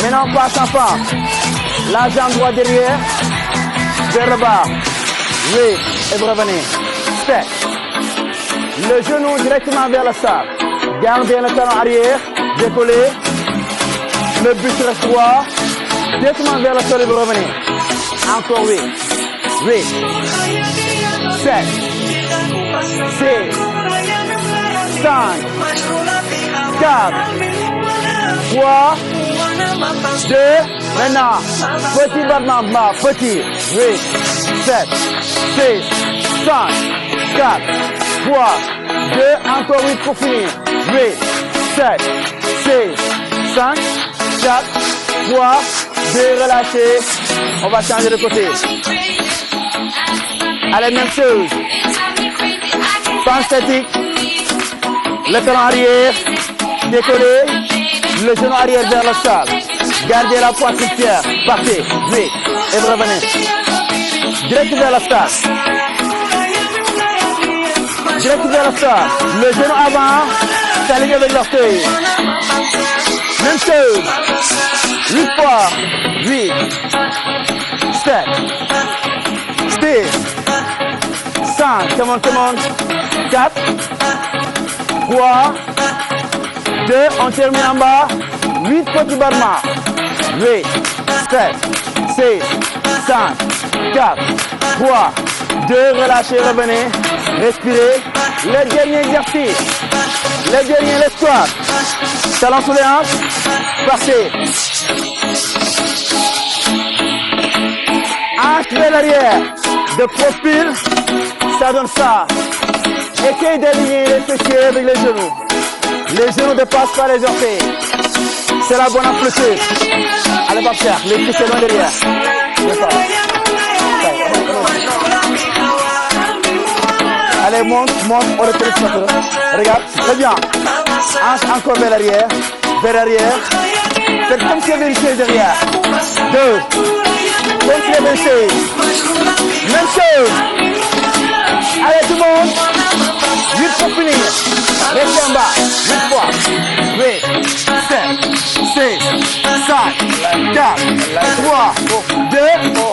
Maintenant, passe enfant. La jambe droite derrière. Vers le bas. Oui, et vous revenez. Step. Le genou directement vers le sol. Gardez le talon arrière. Décollez. Le buste reste droit. Directement vers le sol et vous revenez. Encore 8. 8. 7. 6. 5. 4. 3. 2. Maintenant. Petit battement bas. Petit. 8. 7. 6. 5. 4. 3. 2. Encore 8 pour finir. 8. 7. 6. 5. 4. 3. 2. Relâchez. On va changer de côté. Allez, même chose. Pas statique. Le talon arrière. Décollé. Le genou arrière vers le sol. Gardez la poitrine fière. Partez. 8. Et vous revenez. Direct vers le sol. Direct vers le sol. Le genou avant. S'aligner avec l'orteil. Même chose. 8 fois. 8. 7. 6. 5. Come on, come on. 4. 3. 2. On termine en bas. 8 petits battements. 8. 7. 6. 5. 4. 3. 2. Relâchez, revenez. Respirez. Le dernier exercice. Le dernier, le squat. Talon sous les hanches. Partez. Hanche vers l'arrière. De profil, ça donne ça. Essayez d'aligner les fessiers avec les genoux. Les genoux ne dépassent pas les orteils. C'est la bonne amplitude. Allez, Pape Cheikh, les fessiers loin derrière. Allez, monte, on le téléspectateur. Regarde, très bien. Hanche encore vers l'arrière. Vers l'arrière. Faites comme s'il y avait une chaise derrière. 2. Comme s'il y avait une chaise. Même chose. Allez, tout le monde. 8 pour finir. Restez en bas. 8 fois. 8, 7, 6, 5, 4, 3, 2.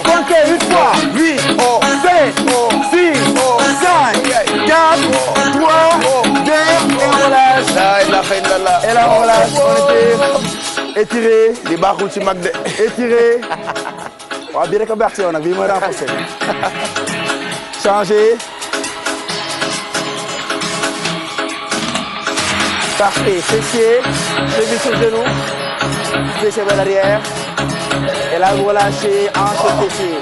Comptez 8 fois. 8, 7, 6, 5, 4, 3, 2. Et on relâche. Et là, on relâche. On était étiré. li baaxul ci mag de. Étiré. waaw bii rek a baax ci yow nag bii mooy renforcé. Changer. Parfait. Fessier. Cheville sur genou. Fessier vers l'arrière. Et là, vous relâchez hanche et fessier.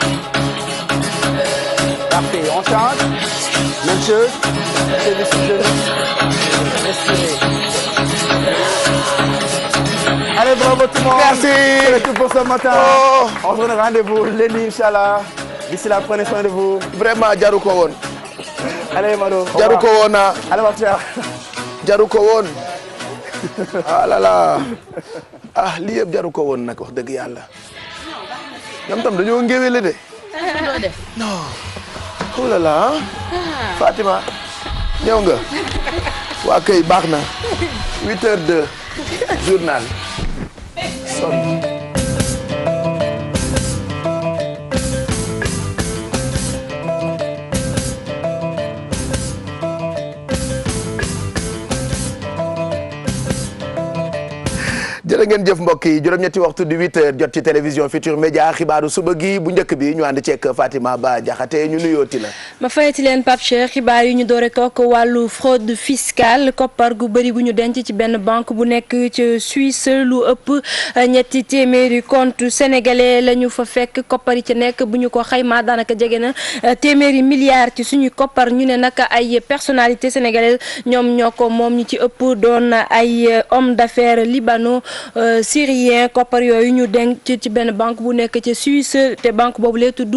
Parfait. On change. Même chose. Cheville sur genou. Respirez. Allez, bravo tout le monde. Merci. C'est tout pour ce matin. On se donne rendez-vous lundi, Inch'Allah. D'ici là, prenez soin de vous. Vraiment jaru ko woon. Allez, Mado. jaru ko woon ah. Allez, Pape Cheikh. jaru ko woon. ah là là. ah lii yëpp jaru ko woon nag wax dëgg yàlla. ñoom tam dañoo ngéwéle de. non. oh là là. Fatima. ñëw nga. waa kay baax na. 8h02. journal. sonn. jërë ngeen jëf mbokk yi juróom-ñetti waxtu di 8h jot ci télévision Futur Média xibaaru suba gi bu njëkk bi ñu ànd ceeg Fatima Ba Jaxate ñu nuyooti la. ma fayati leen Pape Cheikh xibaar yi ñu doore kook wàllu fraude fiscale koppar gu bëri gu ñu denc ci benn banque bu nekk ci Suisse lu ëpp ñetti téeméeri compte sénégalais la ñu fa fekk koppar yi ci nekk bu ñu ko xaymaa daanaka jege na téeméeri milliards ci suñu koppar ñu ne nag ay personnalité sénégalaise ñoom ñoo ko moom ñi ci ëpp doon ay homme d'affaires libano syrien koppar yooyu ñu denc ci benn banque bu nekk ci Suisse te banque boobu lee tudd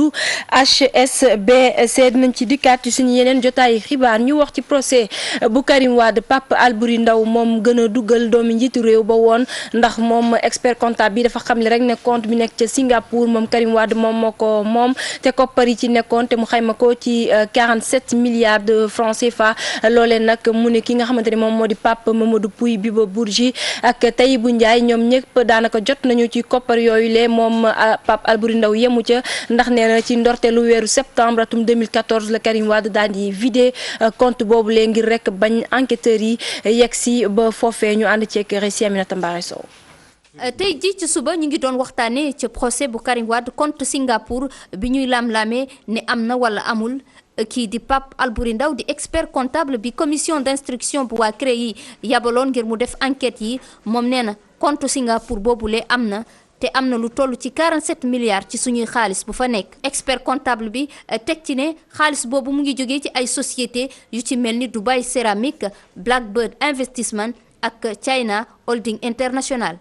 HSBC dinañ ci dikkaat ci suñu yeneen jotaay xibaar ñu wax ci procès bu Karim Wade Pape Albouri Ndaw moom gën a dugal doomi njiitu réew ba woon ndax moom expert comptable bi dafa xam le rek ne compte bi nekk ca Singapour moom Karim Wade moom moo ko moom te koppar yi ci nekkoon te mu xayma ko ci 47 milliards de francs CFA loolee nag mu ne ki nga xamante ne moom moo di Pape Mamadou Pouye Bibo Bourgi ak Tahibou Ndiaye ñoom ñëpp daanaka jot nañu ci koppar yooyu lee moom Pape Albouri Ndao yemu ca ndax nee na ci ndorteelu weeru septembre atum 2014 la Karim Wade daal di vidé compte boobu lee ngir rek bañ enquêteurs yi yegg si ba foofee ñu ànd ceeg récit Aminata Mbaare Sow. tey ji ci suba ñu ngi doon waxtaanee ci procès bu Karim Wade compte Singapour bi ñuy lam-lamee ne am na wala amul kii di Pape Albouri Ndao di expert comptable bi commission d'instruction bu waa CREI yi yabaloon ngir mu def enquête yi moom nee na compte Singapour boobule am na te am na lu toll ci 47 milliards ci suñuy xaalis bu fa nekk expert comptable bi teg ci ne xaalis boobu mu ngi jógee ci ay société yu ci mel ni Dubai Ceramic Blackbird Investment ak China Holding International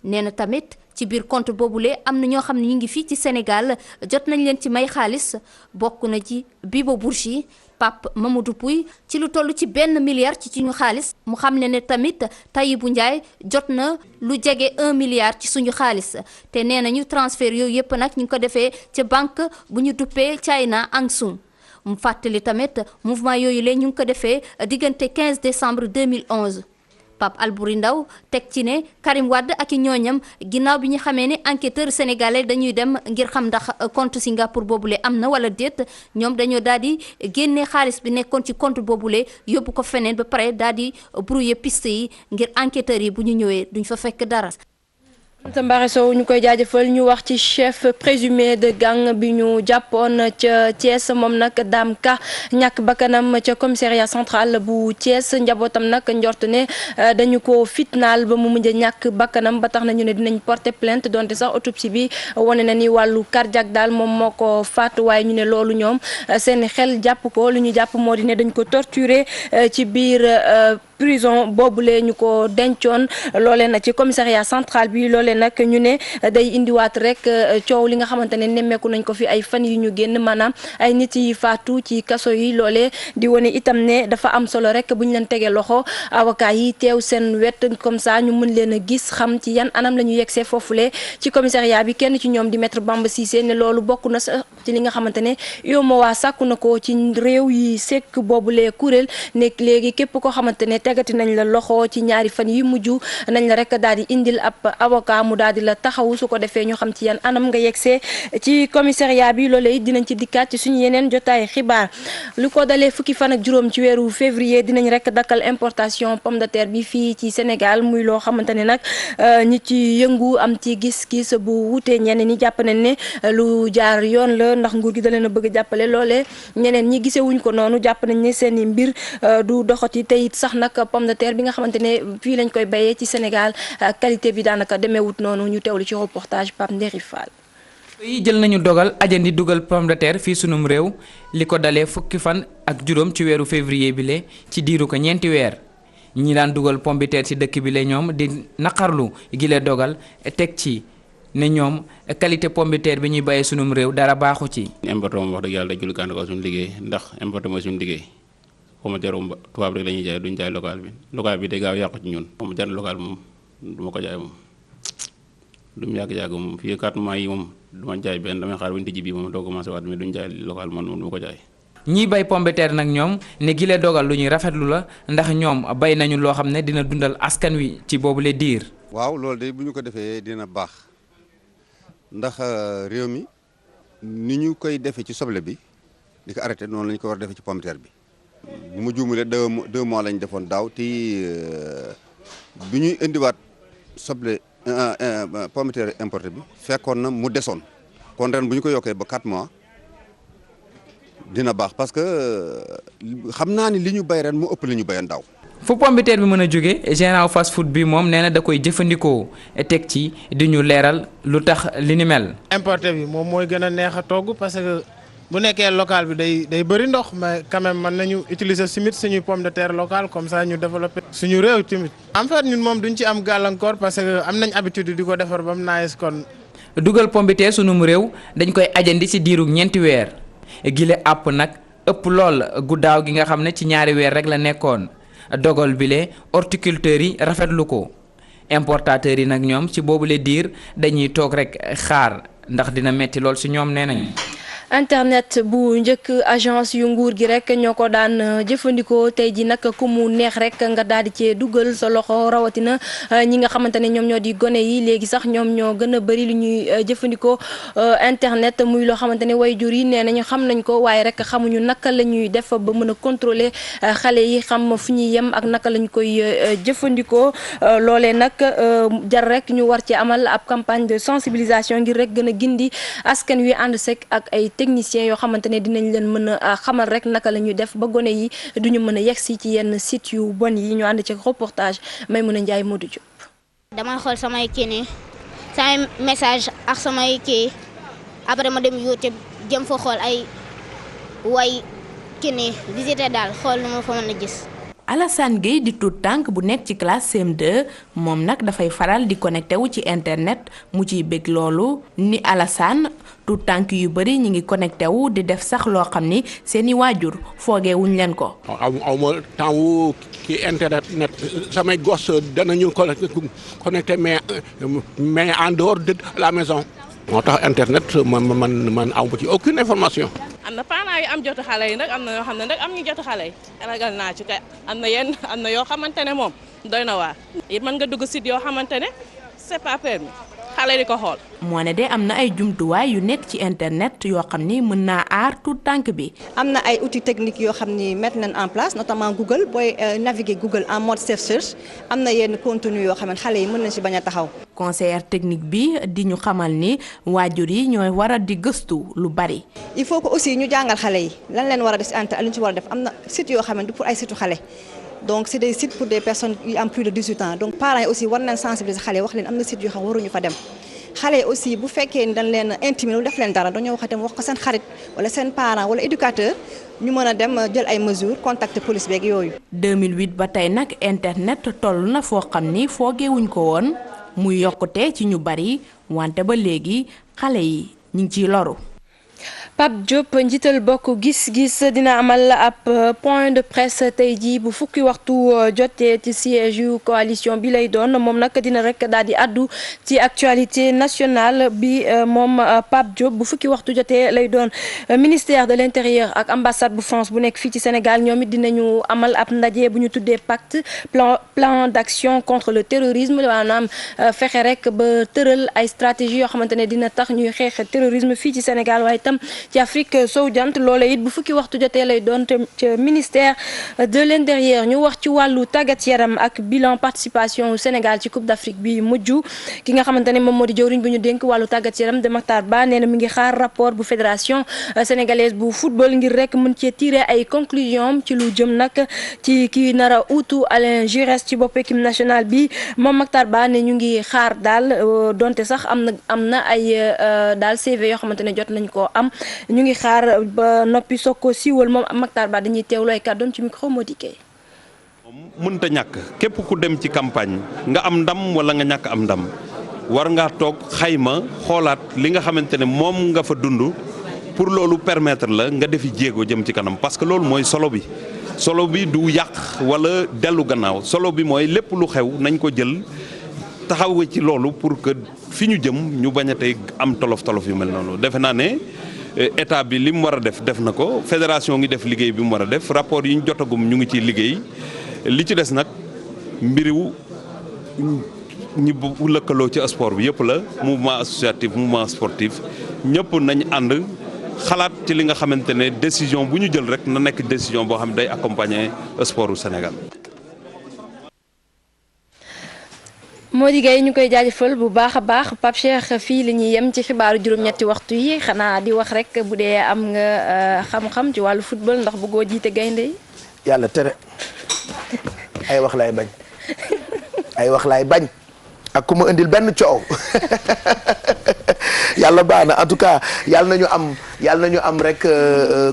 nee na tamit ci biir compte boobule am na ñoo xam ne ñu ngi fii ci Sénégal jot nañ leen ci may xaalis bokk na ci Bibo Bourgi Pape Mamadou Pouy ci lu toll ci 1 milliard ci suñu xaalis mu xam ne tamit Tahibou Ndiaye jot na lu jege 1 milliard ci suñu xaalis te nee nañu transfert yooyu yëpp nag ñu ngi ko defee ca banque bu ñu duppee China Hang-Seng mu fàttali tamit mouvement yooyu leen ñu ngi ko defee diggante 15 décembre 2011 Pape Albouri Ndao teg ci ne Karim Wade ak i ñooñam ginnaaw bi ñu xamee ne enquêteur sénégalais dañuy dem ngir xam ndax compte Singapour boobule am na wala déet ñoom dañoo daal di génne xaalis bi nekkoon ci compte boobule yóbbu ko feneen ba pare daal di brouiller piste yi ngir enquêteurs yi bu ñu ñëwee duñ fa fekk dara. Mbaare Sow ñu koy jaajëfal ñu wax ci chef présumé de gang bi ñu jàppoon ca Thiès moom nag Dame Ka ñàkk bakkanam ca commissariat central bu Thiès njabootam nag njort ne dañu ko fitnaal ba mu mujj ñàkk bakkanam ba tax na ñu ne dinañ porter plainte donte sax autopsie bi wane na ni wàllu cardiaque daal moom moo ko faatu waaye ñu ne loolu ñoom seen xel jàpp ko lu ñu jàpp moo di ne dañ ko torturer ci biir prison boobule ñu ko dencoon loolee nag ci commissariat central bi loolee nag ñu ne day indiwaat rek coow li nga xamante ne nemmeeku nañ ko fi ay fan yu ñu génn maanaam ay nit yi faatu ci kaso yi loolee di wane itam ne dafa am solo rek bu ñu leen tegee loxo avocat yi teew seen wet comme ça ñu mën leen a gis xam ci yan anam la ñu yegsee foofule ci commissariat bi kenn ci ñoom di maître Bamba Cissé ne loolu bokk na sax ci li nga xamante ne UEMOA sàkku na ko ci réew yi sekk boobule kuréel nekk léegi képp koo xamante ne tegati nañ la loxo ci ñaari fan yi mujj nañ la rek daal di indil ab avocat mu daal di la taxawu su ko defee ñu xam ci yan anam nga yegsee ci commissariat bi loolee dinañ ci dikkaat ci suñu yeneen jotaay xibaar lu ko dalee fukki fan ak juróom ci weeru février dinañ rek dakkal importation pomme de terre bi fii ci Sénégal muy loo xamante ne nag ñi ci yëngu am ci gis-gis bu wutee ñeneen ñi jàpp nañ ne lu jaar yoon la ndax nguur gi da leen a bëgg a jàppale loolee ñeneen ñi gisewuñ ko noonu jàpp nañ ne seen i mbir du doxati te it sax nag pomme de terre bi nga xamante ne fii lañ koy bayee ci Sénégal qualité bi daanaka demeewut noonu ñu teewlu ci reportage Pape Ndéri Fall. yi jël nañu dogal ajandi dugal pomme de terre fii sunum réew li ko dalee fukki fan ak juróom ci weeru février bi le ci diiru ko ñeenti weer ñi daan dugal pomme de terre ci dëkk bi le ñoom di naqarlu gile dogal teg ci ne ñoom qualité pomme de terre bi ñuy bayee sunum réew dara baaxu ci. importé moom wax dëgg yàlla dajul gànd ko suñu liggéey ndax importé mooy suñu liggéey pomme de terre moom tubaab rek la ñuy jaay duñ jaay local bi day gaaw yàqu ci ñun pomme de terre local moom du ma ko jaay moom du mu yàgg-yàgg moom fii 4 mois yi moom du ma jaay benn damay xaar bu ñu tijji bii moom doo commencé waat mais duñ jaay local man moom du ma ko jaay. ñiy bay pomme de terre nag ñoom ne gile dogal lu ñuy rafetlu la ndax ñoom bay nañu loo xam ne dina dundal askan wi ci boobule diir. waaw loolu de bu ñu ko defee dina baax ndax réew mi ni ñu koy defee ci soble bi di ko arrêté noonu la ñu ko war a defee ci pomme de terre bi. bu ma juumalee 2 mois lañ defoon daaw te bi ñuy indiwaat soble pomme de terre importé bi fekkoon na mu desoon kon ren bu ñu ko yokkee ba 4 mois dina baax parce que xam naa ni li ñu bay ren mu ëpp li ñu bayoon daaw. fu pomme de terre bi mën a jóge gérant fast food bi moom nee na da koy jëfandikoo teg ci di ñu leeral lu tax li ni mel. importé bi moom mooy gën a neex a togg parce que. bu nekkee local bi day bëri ndox mais quand même mën nañu utiliser simit suñuy pomme de terre locale comme ça ñu développer suñu réew tamit. en fait ñun moom duñ ci am gàllankoor parce que am nañ habitude di ko defar ba mu naaj kon. dugal pomme de terre sunum réew dañ koy ajandi ci diiru 4 weer gile àpp nag ëpp lool guddaaw gi nga xam ne ci 2 weer rek la nekkoon dogal bile horticulteurs yi rafetlu ko importateurs yi nag ñoom ci boobule diir dañuy toog rek xaar ndax dina metti lool ci ñoom nee nañ. internet bu njëkk agence yu nguur gi rek ñoo ko daan jëfandikoo tey ji nag ku mu neex rek nga daal di cee dugal sa loxo rawatina ñi nga xamante ne ñoom ñoo di gone yi léegi sax ñoom ñoo gën a bëri lu ñuy jëfandikoo internet muy loo xamante ne waajur yi nee nañu xam nañ ko waaye rek xamuñu naka la ñuy def ba mën a contrôler xale yi xam fu ñuy yem ak naka lañ koy jëfandikoo loolee nag jar rek ñu war ci amal ab campagne de sensibilisation ngir rek gën a gindi askan wi ànd sek ak ay techniciens yoo xamante ne dinañ leen mën a xamal rek naka la ñuy def ba gone yi duñu mën a yegsi ci yenn site yu bon yi ñu ànd ci reportage Maimouna Ndiaye Modou Diop. damay xool samay kii nii samay message ak samay kii après ma dem YouTube jëm fa xool ay way kii nii visiter daal xool nu ma fa mën a gis. Alassane Gueye di tuut tànk bu nekk ci classe CM2 moom nag dafay faral di connecté wu ci internet mu ciy bëgg loolu ni Alassane tuut tànk yu bëri ñu ngi connecté wu di def sax loo xam ni seeni waajur foogee wuñ leen ko. aw ma temps wu ki internet samay gos danañu connecté mais en dehors de la maison. moo tax internet man aw ma ci aucune information. am na parents yu am jotu xale yi nag am na yoo xam ne nag am ñu jotu xale yi ragal naa ci kay am na yoo xamante ne moom doy na waar it mën nga dugg site yoo xamante ne c'est pas permis xale di ko xool. moo ne de am na ay jumtuwaay yu nekk ci internet yoo xam ni mën naa aar tout tànk bi. am na ay outils techniques yoo xam ni mettre nañ en place notamment Google booy naviguer Google en mode self search am na yenn contenu yoo xam ne xale yi mën nañ ci bañ a taxaw. conseillère technique bi di ñu xamal ni waajur yi ñooy war a di gëstu lu bari. il faut que aussi ñu jàngal xale yi lan leen war a def ci internet lu ñu ci war a def am na site yoo xam ne pour ay sites xale. donc c'est des sites pour des personnes yu am plus de 18 ans donc parents yi aussi war nañ sensibiliser xale yi wax leen am na site yoo xam waruñu fa dem xale yi aussi bu fekkee ni dañ leen intimider lu def leen dara dañoo wax dem wax ko seen xarit wala seen parent wala éducateur ñu mën a dem jël ay mesures contacter police beeg yooyu. 2008 ba tey nag internet toll na foo xam ni foogewuñ ko woon muy yokkute ci ñu bari wante ba léegi xale yi ñu ngi ciy loru. Pape Diop njiital bokk gis-gis dina amal ab point de presse tey jii bu fukki waxtu jotee ci siège yu coalition bi lay doon moom nag dina rek daal di addu ci actualité nationale bi moom Pape Diop bu fukki waxtu jotee lay doon ministère de l'intérieur ak ambassade bu France bu nekk fii ci Sénégal ñoom it dinañu amal ab ndaje bu ñu tuddee pacte plan d'action contre le terrorisme maanaam fexe rek ba tëral ay stratégie yoo xamante ne dina tax ñuy xeex terrorisme fii ci Sénégal waaye itam ci Afrique sowu jant loola it bu fukki waxtu jotee lay doon te ministère de l'intérieur ñu wax ci wàllu tàggat yaram ak bilan participation Sénégal ci Coupe d'Afrique bi mujj ki nga xamante ne moom moo di jëwriñ bu ñu dénk wàllu tàggat yaram de Makhtar Ba nee na mi ngi xaar rapport bu fédération sénégalaise bu football ngir rek mën cee tirer ay conclusions ci lu jëm nag ci kii nar a uutu Alain Giresse ci bopp équipe nationale bi moom Makhtar Ba ne ñu ngi xaar daal donte sax am na ay daal CV yoo xamante ne jot nañ koo am. ñu ngi xaar ba noppi soog ko siiwal moom Makhtar Ba dañuy teewlu ay kàddoom ci micro moo dikkee. mënta ñàkk képp ku dem ci campagne nga am ndam wala nga ñàkk am ndam war ngaa toog xayma xoolaat li nga xamante ne moom nga fa dund pour loolu permettre la nga defi jéego jëm ci kanam parce que loolu mooy solo bi du yàq wala dellu gannaaw solo bi mooy lépp lu xew nañ ko jël taxaw ci loolu pour que fi ñu jëm ñu bañ a tey am tolof yu mel noonu defe naa ne. état bi li mu war a def na ko fédération ngi def liggéey bi mu war a def rapport yi ñu jotagum ñu ngi ciy liggéey li ci des nag mbiriw ñi bu lëkkaloo ci sport bi yëpp la mouvement associatif mouvement sportif ñëpp nañ ànd xalaat ci li nga xamante ne décision bu ñu jël rek na nekk décision boo xam ne day accompagner sportu Sénégal. Mody Gueye ñu koy jaajëfal bu baax a baax Pape Cheikh fii la ñuy yem ci xibaaru juróom-ñetti waxtu yi xanaa di wax rek bu dee am nga xam-xam ci wàllu football ndax bëggoo jiite gaynde yi. yàlla tere ay wax lay bañ ak ku ma indil benn coow yàlla baax na en tout cas yàlla nañu am rek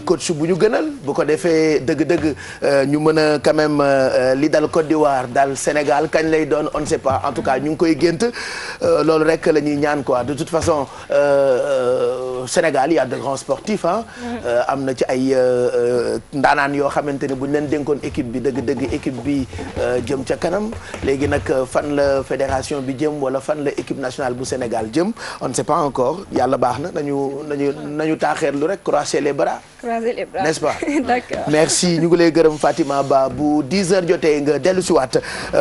coach bu ñu gënal bu ko defee dëgg-dëgg ñu mën a quand même li dal Côte d'Ivoire dal Sénégal kañ lay doon on ne sait pas en tout cas ñu ngi koy gént loolu rek la ñuy ñaan quoi de toute façon Sénégal il y a de grands sportifs ah. am na ci ay ndaanaan yoo xamante ne bu ñu leen dénkoon équipe bi dëgg-dëgg équipe bi jëm ca kanam léegi nag fan la fédération bi jëm wala fan la équipe nationale bu Sénégal jëm on ne sait pas encore yàlla baax na nañu taaxeerlu rek croiser les bras. croiser les bras n'est-ce pas. d'accord merci ñu ngi lay gërëm Fatima Ba bu 10h jotee nga dellu si waat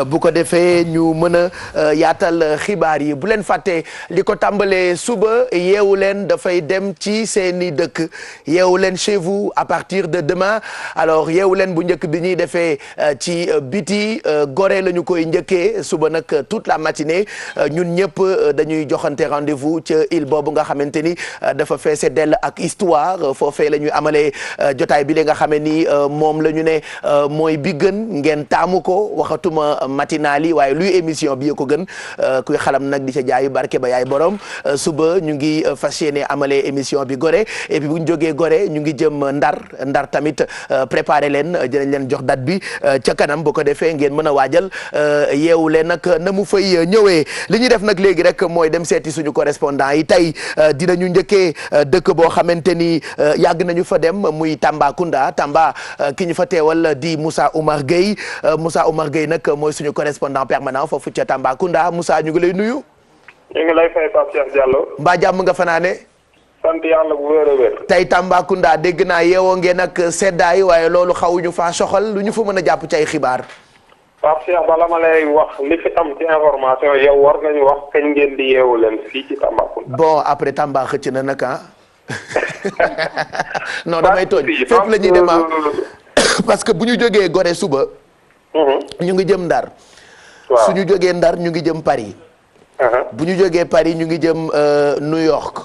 bu ko defee ñu mën a yaatal xibaar yi bu leen fàtte li ko tàmbalee suba yeewu leen dafay dem ci seeni dëkk yeewu leen chez vous à partir de demain alors yeewu leen bu njëkk bi ñuy defee ci biti Gorée la ñu koy njëkkee suba nag toute la matinée ñun ñëpp dañuy joxante rendez-vous ca île boobu nga xamante ni dafa feese dell ak histoire foofee la ñuy amalee jotaay bi li nga xamee ni moom la ñu ne mooy bi gën ngeen taamu ko waxatuma matinal yi waaye luy émission bi ko gën kuy xalam nag di ca jaayu barke ba yaay borom suba ñu ngi fas yéene amalee émission bi Gorée et puis bu ñu jógee Gorée ñu ngi jëm Ndar tamit préparer leen dinañ leen jox date bi ca kanam bu ko defee ngeen mën a waajal yeewu leen nag na mu fay ñëwee li ñuy def nag léegi rek mooy dem seeti suñu correspondant yi tey dinañu njëkkee dëkk boo xamante ni yàgg nañu fa dem muy Tambacounda Tamba ki ñu fa teewal di Moussa Oumar Gueye Moussa Oumar Gueye nag mooy suñu correspondant permanent foofu ca Tambacounda Moussa ñu ngi lay nuyu. ñu ngi lay fay Pape Cheikh Diallo. mbaa jàmm nga fanaane. sant yàlla bu wér a wér. tey Tambacounda dégg naa yeewoo ngeen ak seddaay waaye loolu xawuñu faa soxal lu ñu fa mën a jàpp ci ay xibaar. Pape Cheikh bala ma lay wax li fi am ci information yow war nañu wax kañ ngeen di yeewu leen fii ci Tambacounda. bon après Tamba xëcc na nag ah. non damay tooñ fépp la ñuy dem parce que bu ñu jógee Gorée suba. ñu ngi jëm Ndar. waaw su ñu jógee Ndar ñu ngi jëm Paris. bu ñu jógee Paris ñu ngi jëm New York.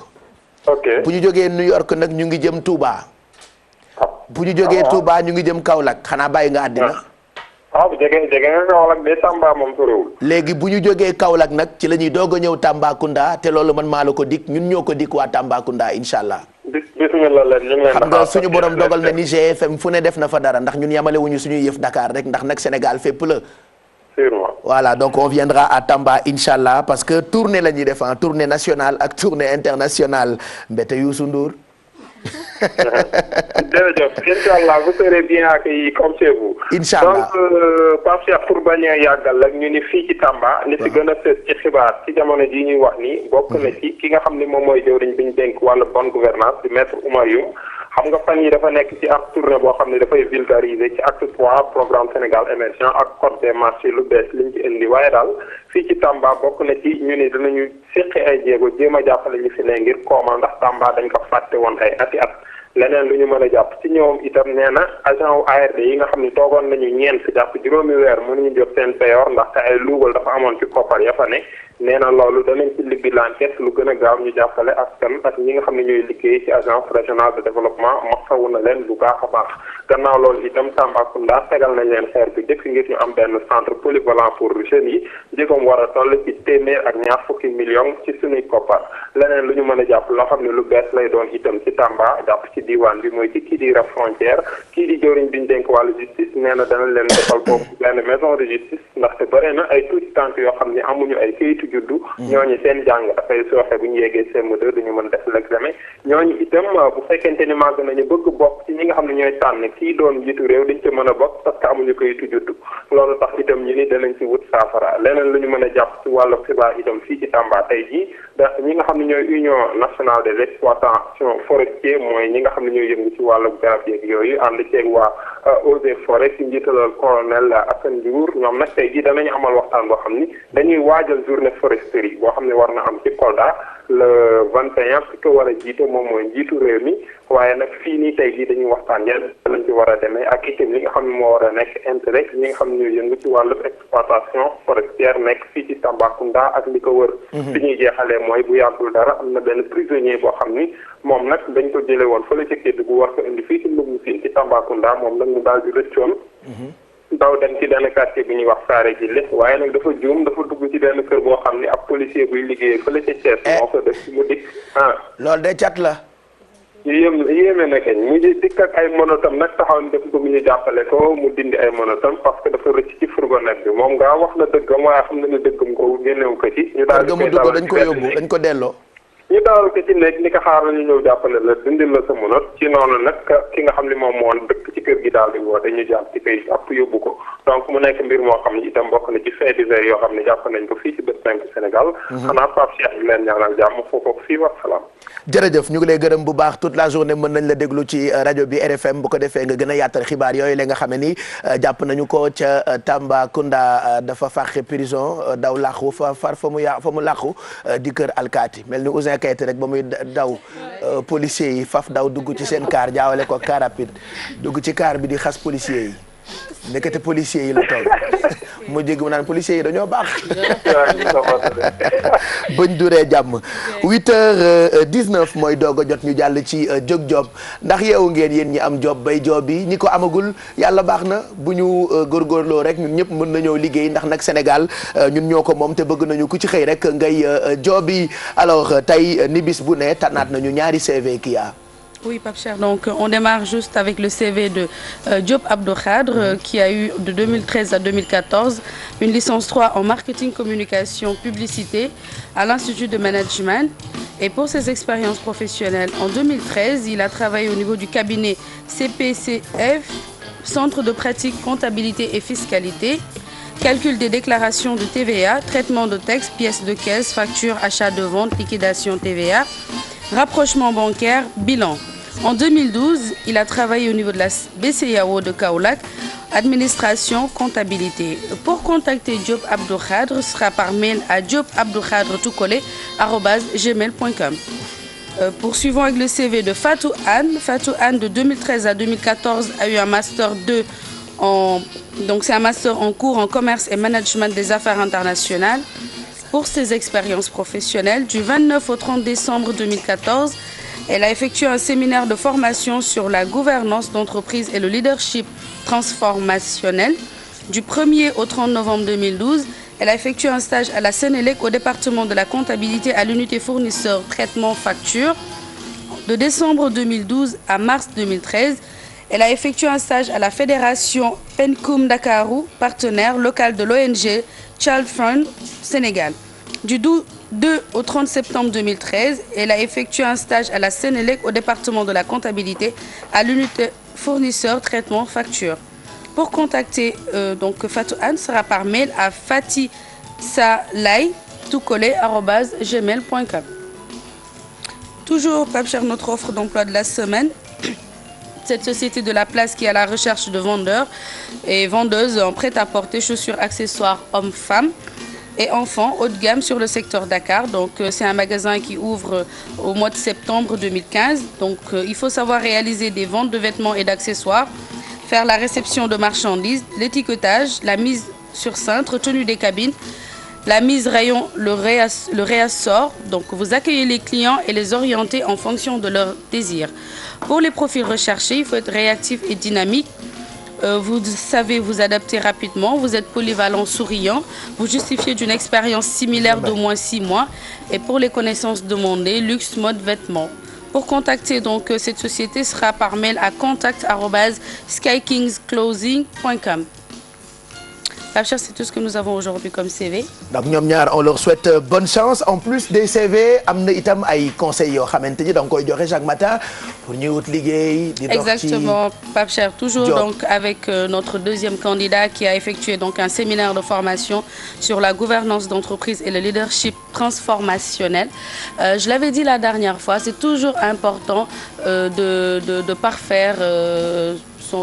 ok bu ñu jógee New York nag ñu ngi jëm Touba. bu ñu jógee Touba ñu ngi jëm Kaolack xanaa bàyyi nga àddina. waaw jege nga Kaolack de Tamba moom soriwul. léegi bu ñu jógee Kaolack nag ci la ñuy doog a ñëw Tambacounda te loolu man maa la ko dik ñun ñoo ko dik waa Tambacounda incha allah. bismillah leen ñu ngi leen xam nga suñu borom dogal na ni GFM fu ne def na fa dara ndax ñun yamale wuñu suñuy yëf Dakar rek ndax nag Sénégal fépp la. sûrement. voilà donc on viendra à Tamba incha allah parce que tournée la ñuy def tournée nationale ak tournée internationale mbete Youssou Ndour. jërëjëf incha allah vous serez bien accueillis comme chez vous. incha allah donc Pape Cheikh pour bañ a yàggal rek ñu ni fii ci Tamba. li ci gën a fës ci xibaar ci jamono jii ñuy wax ni bokk na ci ki nga xam ne moom mooy jëwriñ bi ñu dénk wàllu bonne gouvernance di maître Oumar Youm. xam nga fan yi dafa nekk ci ab tournée boo xam ne dafay vulgariser ci acte 3 programme Sénégal émergent ak code des marchés lu bees liñ ci indi waaye daal fii ci Tamba bokk na ci ñu ni dinañu séqi ay jéego jéem a jàppale ñu fi ne ngir kooma ndax Tamba dañ ko fàtte woon ay ati at leneen lu ñu mën a jàpp ci ñoom itam nee na agent wu ARD yi nga xam ne toogoon nañu ñeent jàpp juróomi weer mënuñu jot seen payoor ndaxte ay luubal dafa amoon ci koppar ya fa ne nee na loolu danañ ci liggi l'enquête lu gën a gaaw ñu jàppale askan ak ñi nga xam ne ñooy liggéey ci agence régionale de développement masawu na leen lu baax a baax gannaaw loolu itam Tambacounda tegal nañ leen xeer bi jëkk ngir ñu am benn centre polyvalent pour jeunes yi jégom war a toll ci téeméer ak ñaar fukki millions ci suñuy koppar leneen lu ñu mën a jàpp loo xam ne lu bees lay doon itam ci Tamba jàpp ci diwaan bi mooy ci kii di Raf Frontière kii di jëwriñ bi ñu dénk wàllu justice nee na danañ leen defal boobu benn maison de justice ndaxte bëri na ay tuuti tànk yoo xam ne amuñu ay kayitu juddu ñooñu seen jàng dafay sooxe bu ñu yeggee CM2 duñu mën def l'examen ñooñu itam bu fekkente ni màgg nañu bëgg bokk ci ñi nga xam ne ñooy tànn kii doon njiitu réew dañ ci mën a bokk parce que amuñu kayitu juddu loolu tax itam ñu ni danañ ci wut saafara leneen lu ñu mën a jàpp ci wàllu xibaar itam fii ci Tamba tey jii da ñi nga xam ne ñooy union nationale des exploitations forestiers mooy ñi nga xam ne ñooy yëngu ci wàllu garab yeeg yooyu ànd ceeg waa eaux et forêt ci njiitalal colonel Assane Diour ñoom nag tey jii danañu amal waxtaan boo xam ni dañuy waajal journée foresterie boo xam ne war na am ci Kolda le 21 ki ko war a jiite moom mooy njiitu réew mi waaye nag fii nii tey jii dañuy waxtaan yan lañ ci war a demee ak itam li nga xam ne moo war a nekk intérêt ñi nga xam ne ñooy yëngu ci wàllu exploitation forestière nekk fii ci Tambacounda ak li ko wër. li ñuy jeexalee mooy bu yàggul dara am na benn prisonnier boo xam ni moom nag dañ ko jëlee woon fële ca Kédougou war ko indi fii ci Ndungu Siin ci Tambacounda moom nag mu daal di rëccoon. daw dem ci benn quartier bi ñuy wax Saare ji lépp waaye nag dafa juum dafa dugg ci benn kër boo xam ni ab policier buy liggéey fële ca Thiès moo ko def mu dikk loolu de cat la. yéeme na kañ mu dikk ak ay monotam nag taxaw ni def ko mu ñu jàppale ko mu dindi ay monotam parce que dafa rëcc ci fourgonnette bi moom ngaa wax na dëggam waaye xam na ne dëggam ko génnewu ko ci. ñu daal di koy dañ ko yóbbu dañ ko delloo. ñu dalal ko ci nekk ni ko xaaral ñu ñëw jàppale la dindil la sa mënat ci noonu nag ki nga xam ne moom moo dëkk ci kër gi daal di woote ñu jàpp ci koy jàpp yóbbu ko donc mu nekk mbir moo xam ne itam bokk na ci fait divers yoo xam ne jàpp nañ ko fii ci bët penku Sénégal. xanaa Pape Cheikh di leen ñaanal jàmm foofu fii wa salaam. jërëjëf ñu ngi lay gërëm bu baax toute la journée mën nañ la déglu ci rajo bi RFM bu ko defee nga gën a yaatal xibaar yooyu la nga xam ne ni jàpp nañu ko ca Tambacounda dafa fàqe prison daw làqu fa mu làqu di kër alkaati mel ni Ouzin Keita rek ba muy daw policiers yi faf daw dugg ci seen car jaawale ko car rapide dugg ci car bi di xas policiers yi nekkate policiers yi la toll mu jéggi mu naan policiers yi dañoo baax bañ duree jàmm 8h19 mooy doog a jot ñu jàll ci jóg job ndax yeewu ngeen yéen ñi am job bay job yi ñi ko amagul yàlla baax na bu ñu góorgóorloo rek ñun ñëpp mën nañoo liggéey ndax nag Sénégal ñun ñoo ko moom te bëgg nañu ku ci xëy rek ngay job yi alors tey ni bis bu ne tànnaat nañu ñaari CV kii yaa Oui, Pape Cheikh. Donc, on démarre juste avec le CV de Diop Abdou Khadre, qui a eu de 2013 à 2014 une licence 3 en marketing, communication, publicité à l'Institut de Management. Et pour ses expériences professionnelles, en 2013, il a travaillé au niveau du cabinet CPCF, Centre de pratique comptabilité et fiscalité, calcul des déclarations de TVA, traitement de textes, pièces de caisse, factures, achat de vente, liquidation TVA, rapprochement bancaire, bilan. En 2012, il a travaillé au niveau de la BCEAO de Kaolack, administration, comptabilité. Pour contacter Diop Abdou Khadre, ce sera par mail à diopabbdoukhadre@gmail.com. Poursuivons avec le CV de Fatou Anne. Fatou Anne, de 2013 à 2014, a eu un master 2 donc c'est un master en cours en commerce et management des affaires internationales. Pour ses expériences professionnelles, du 29 au 30 décembre 2014, elle a effectué un séminaire de formation sur la gouvernance d'entreprise et le leadership transformationnel. Du 1er au 30 novembre 2012, elle a effectué un stage à la Sénélec au département de la comptabilité à l'unité fournisseur traitement facture. De décembre 2012 à mars 2013, elle a effectué un stage à la Fédération Pencum Dakarou, partenaire local de l'ONG Child Fund Sénégal. Du 2 au 30 septembre 2013, elle a effectué un stage à la Sénélec au département de la comptabilité à l'unité fournisseur traitement facture. Pour contacter donc Fatou Anne, sera par mail à fatisalay@gmail.com. Toujours, Pape Cheikh, notre offre d'emploi de la semaine. Cette société de la place qui est à la recherche de vendeurs et vendeuses en prêt-à-porter, chaussures, accessoires, hommes-femmes et enfants haut de gamme sur le secteur Dakar. Donc c'est un magasin qui ouvre au mois de septembre 2015. Donc il faut savoir réaliser des ventes de vêtements et d'accessoires, faire la réception de marchandises, l'étiquetage, la mise sur cintre, tenue des cabines, la mise rayon, le réassort. Donc vous accueillez les clients et les orienter en fonction de leurs désirs. Pour les profils recherchés, il faut être réactif et dynamique. Vous savez vous adapter rapidement, vous êtes polyvalent, souriant, vous justifiez d'une expérience similaire d'au moins 6 mois. Et pour les connaissances demandées, luxe, mode, vêtements. Pour contacter donc cette société, sera par mail à contact@skykingsclothing.com. Pape Cheikh, c'est tout ce que nous avons aujourd'hui comme CV. donc ñoom ñaar on leur souhaite bonne chance en plus des CV am na itam ay conseils yoo xamante ni da nga koy joxe chaque matin pour ñuy wut liggéey. di dox ci exactement, Pape Cheikh, toujours donc avec notre deuxième candidat qui a effectué donc un séminaire de formation sur la gouvernance d'entreprise et le leadership transformationnel. Je l'avais dit la dernière fois, c'est toujours important de parfaire.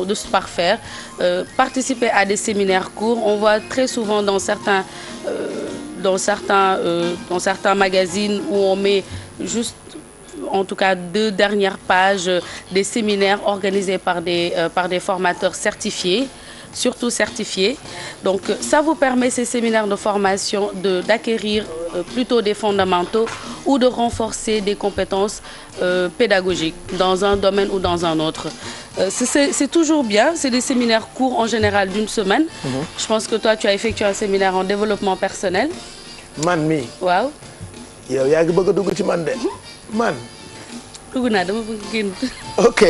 De se parfaire, participer à des séminaires courts. On voit très souvent dans certains magazines où on met juste, en tout cas, 2 dernières pages des séminaires organisés par des formateurs certifiés, surtout certifiés. Donc ça vous permet, ces séminaires de formation, d'acquérir plutôt des fondamentaux ou de renforcer des compétences pédagogiques dans un domaine ou dans un autre. C'est toujours bien, c'est des séminaires courts en général d'1 semaine. Je pense que toi tu as effectué un séminaire en développement personnel. Man mi waaw. yow yaa ngi bëgg a dugg ci man de man. dugg naa dama bëgg génn. ok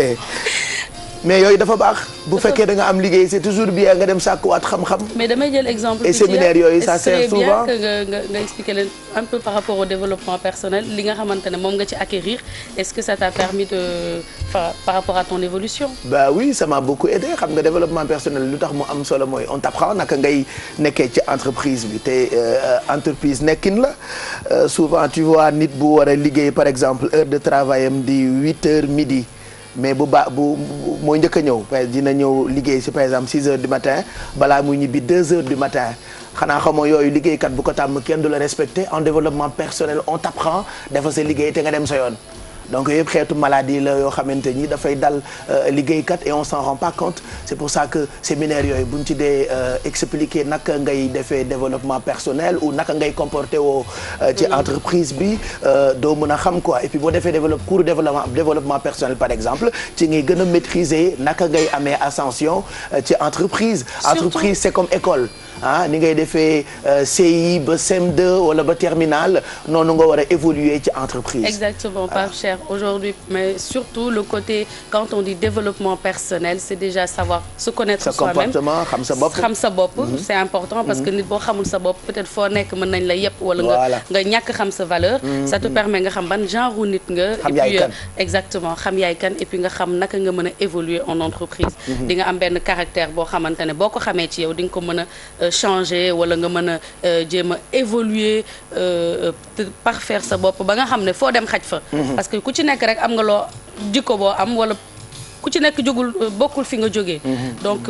mais yooyu dafa baax bu fekkee da nga am liggéey c'est toujours bien nga dem sàkkuwaat xam-xam. mais damay jël exemple. et séminaire yooyu ça sert souvent que nga expliquer leen un peu par rapport au développement personnel li nga xamante ne moom nga ci acquérir est-ce que ça t'a permis de par rapport à ton évolution. bah oui ça m'a beaucoup aidé xam nga développement personnel lu tax mu am solo mooy on t'apprend naka ngay nekkee ci entreprise bi te entreprise nekkin la souvent tu vois nit bu war a liggéey par exemple heure de travail am di 8h midi. mais bu mooy njëkk a ñëw dina ñëw liggéey si par exemple 6 heures du matin balaa muy ñibbi 2 heures du matin xanaa xamoo yooyu liggéeykat bu ko tàmm kenn du la respecter en développement personnel on t'apprend dafa sa liggéey te nga dem sa yoon donc yëpp xeetu maladie la yoo xamante ni dafay dal liggéeykat et on s'en rend pas compte c'est pour ça que séminaire yooyu buñ ci dee expliquer naka ngay defee développement personnel ou naka ngay comporter woo ci entreprise bi doo mën a xam quoi et puis boo defee cours développement personnel par exemple ci ngay gën a maîtriser naka ngay amee ascension ci entreprise c'est comme école ni ngay defee CI ba CM2 wala ba terminal noonu nga war a évoluer ci entreprise. Exactement, Pape Cheikh. Aujourd'hui, mais surtout le côté quand on dit développement personnel, c'est déjà savoir se connaître soi-même. Sa comportement, xam sa bopp. C'est important parce que nit boo xamul sa bopp peut-être foo nekk mën nañ la yëpp wala nga ñàkk xam sa valeur. Ça te permet nga xam ban genre nit nga. xam yaay kan exactement xam yaay kan et puis nga xam naka nga mën a évoluer en entreprise. di nga am benn caractère boo xamante ne boo ko xamee ci yow di nga ko mën a changer wala nga mën a jéem a évoluer parfaire sa bopp ba nga xam ne foo dem xaj fa. parce que ku ci nekk rek am nga loo jikko boo am wala ku ci nekk jógul bokkul fi nga jógee. donc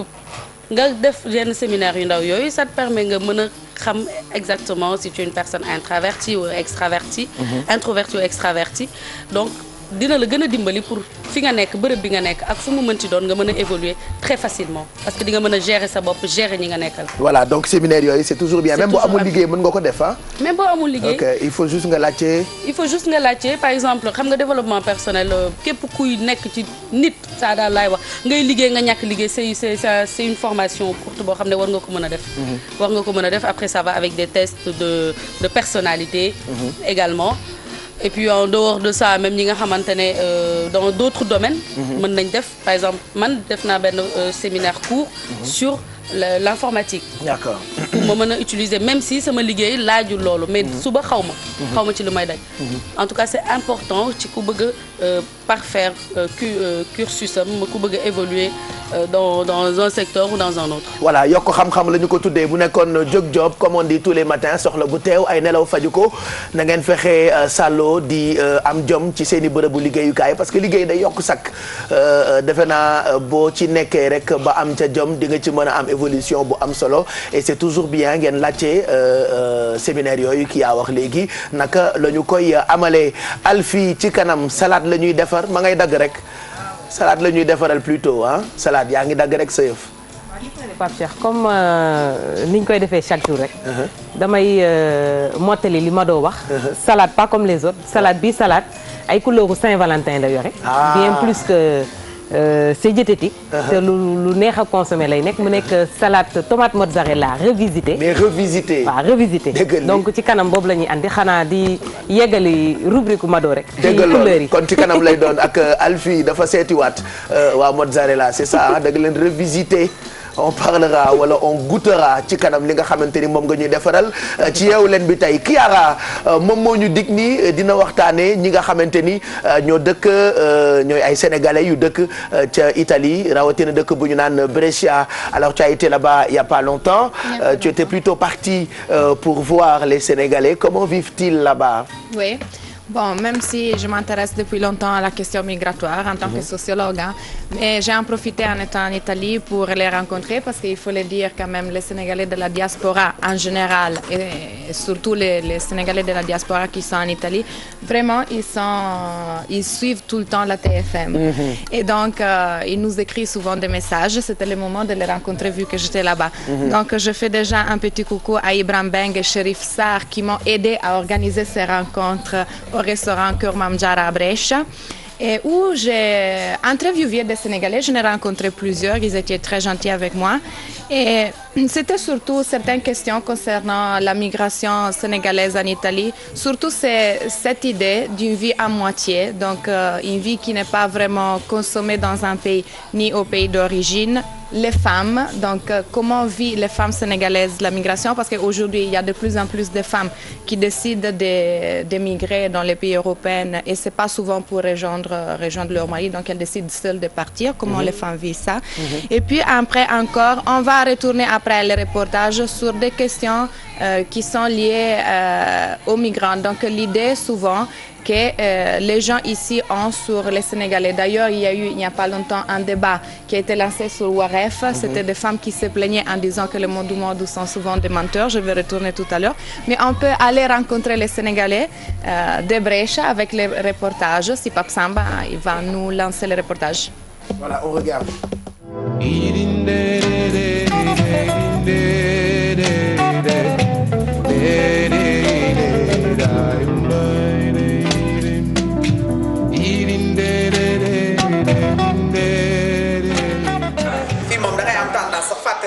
nga def yenn séminaire yu ndaw yooyu ça te permet nga mën a xam exactement si tu es une personne introvertie ou extravertie. Introvertie ou extravertie donc. dina la gën a dimbali pour fi nga nekk bërëb bi nga nekk ak fu mu mënti doon nga mën a évoluer très facilement parce que di nga mën a gérer sa bopp gérer ñi nga nekkal. voilà donc séminaire yooyu c'est toujours bien même boo amul liggéey mën nga ko def même boo amul liggéey ok il faut juste nga laajte. par exemple xam nga développement personnel képp kuy nekk ci nit saa daal laay wax ngay liggéey nga ñàkk liggéey c'est une formation courte boo xam ne war nga ko mën a def. war nga ko mën a def après ça va avec des tests de personnalité. également. Et puis en dehors de ça même ñi nga xamante ne dans d'autres domaines mën nañ def par exemple man def naa benn séminaire court sur l'informatique. D'accord. pour ma mën a utiliser même si sama liggéey laajul loolu mais suba xaw ma ci lu may daj. en tout cas c'est important ci ku bëgg a parfaire cursus am ku bëgg a évoluer dans un secteur ou dans un autre. voilà yokk xam-xam la ñu ko tuddee bu nekkoon jóg job comme on dit tous les matins soxla bu teew ay nelaw faju ko na ngeen fexe sàlloo di am jom ci seen i bërëbu liggéeyukaay parce que liggéey day yokk sakk defe naa boo ci nekkee rek ba am ca jom di nga ci mën a am évolution bu am solo et c'est toujours bien ngeen laajte séminaire yooyu ki yaa wax léegi naka la ñu koy amalee Alfie ci kanam salade la ñuy defar ma ngay dagg rek salade la ñuy defaral plutôt salade yaa ngi dagg rek sa yëf. Pape Cheikh comme ni ñu koy defee chaque jour rek. damay mottali li ma doo wax. salade pas comme les autres salade bi salade ay couleuru Saint-Valentin la yore. bien plus que c'est diététique. te lu neex a consommer lay nekk mu nekk salade tomate mozzarella revisité. mais revisité. waaw revisité donc ci kanam boobu la ñuy andi xanaa di yeggali rubrique Mado rek. dëgg loolu kon ci kanam lay doon ak Alfie dafa seetiwaat waa mozzarella c'est ça dëgg leen revisité. on parlera wala on goûtera ci kanam li nga xamante ni moom nga ñuy defaral ci yeewu leen bi tey Kiara moom moo ñu dig ni dina waxtaanee ñi nga xamante ni ñoo dëkk ñooy ay sénégalais yu dëkk ca Italie rawatina dëkk bu ñu naan Brescia alors tu as été là-bas il y a pas longtemps tu étais plutôt parti pour voir les Sénégalais comment vivent-ils là-bas? Oui. Bon, même si je m'intéresse depuis longtemps à la question migratoire en tant que sociologue, mais j'ai en profité en étant en Italie pour les rencontrer parce qu'il faut le dire quand même, les Sénégalais de la diaspora en général et surtout les Sénégalais de la diaspora qui sont en Italie, vraiment ils suivent tout le temps la TFM. Et donc ils nous écrivent souvent des messages. C'était le moment de les rencontrer vu que j'étais là-bas. Donc je fais déjà un petit coucou à Ibram Beng et Chérif Sarr qui m'ont aidé à organiser ces rencontres au restaurant Kër Mame Diarra à Brescia et où j'ai interviewé des Sénégalais. Je n'ai rencontré plusieurs, ils étaient très gentils avec moi et C'était surtout certaines questions concernant la migration sénégalaise en Italie. Surtout c'est cette idée d'une vie à moitié, donc une vie qui n'est pas vraiment consommée dans un pays ni au pays d'origine. Les femmes, donc comment vivent les femmes sénégalaises la migration, parce qu'aujourd'hui il y a de plus en plus de femmes qui décident d'émigrer dans les pays européens et c'est pas souvent pour rejoindre leur mari, donc elles décident seules de partir. Comment les femmes vivent ça. Et puis après encore, on va retourner après les reportages sur des questions qui sont liées aux migrants. Donc l'idée souvent que les gens ici ont sur les Sénégalais. D'ailleurs, il y a eu il n'y a pas longtemps un débat qui a été lancé sur Waref. C'était des femmes qui se plaignaient en disant que les Modou sont souvent des menteurs. Je vais retourner tout à l'heure. Mais on peut aller rencontrer les Sénégalais de Brescia avec les reportages. Si Pape Samba, il va nous lancer les reportages. Voilà, on regarde.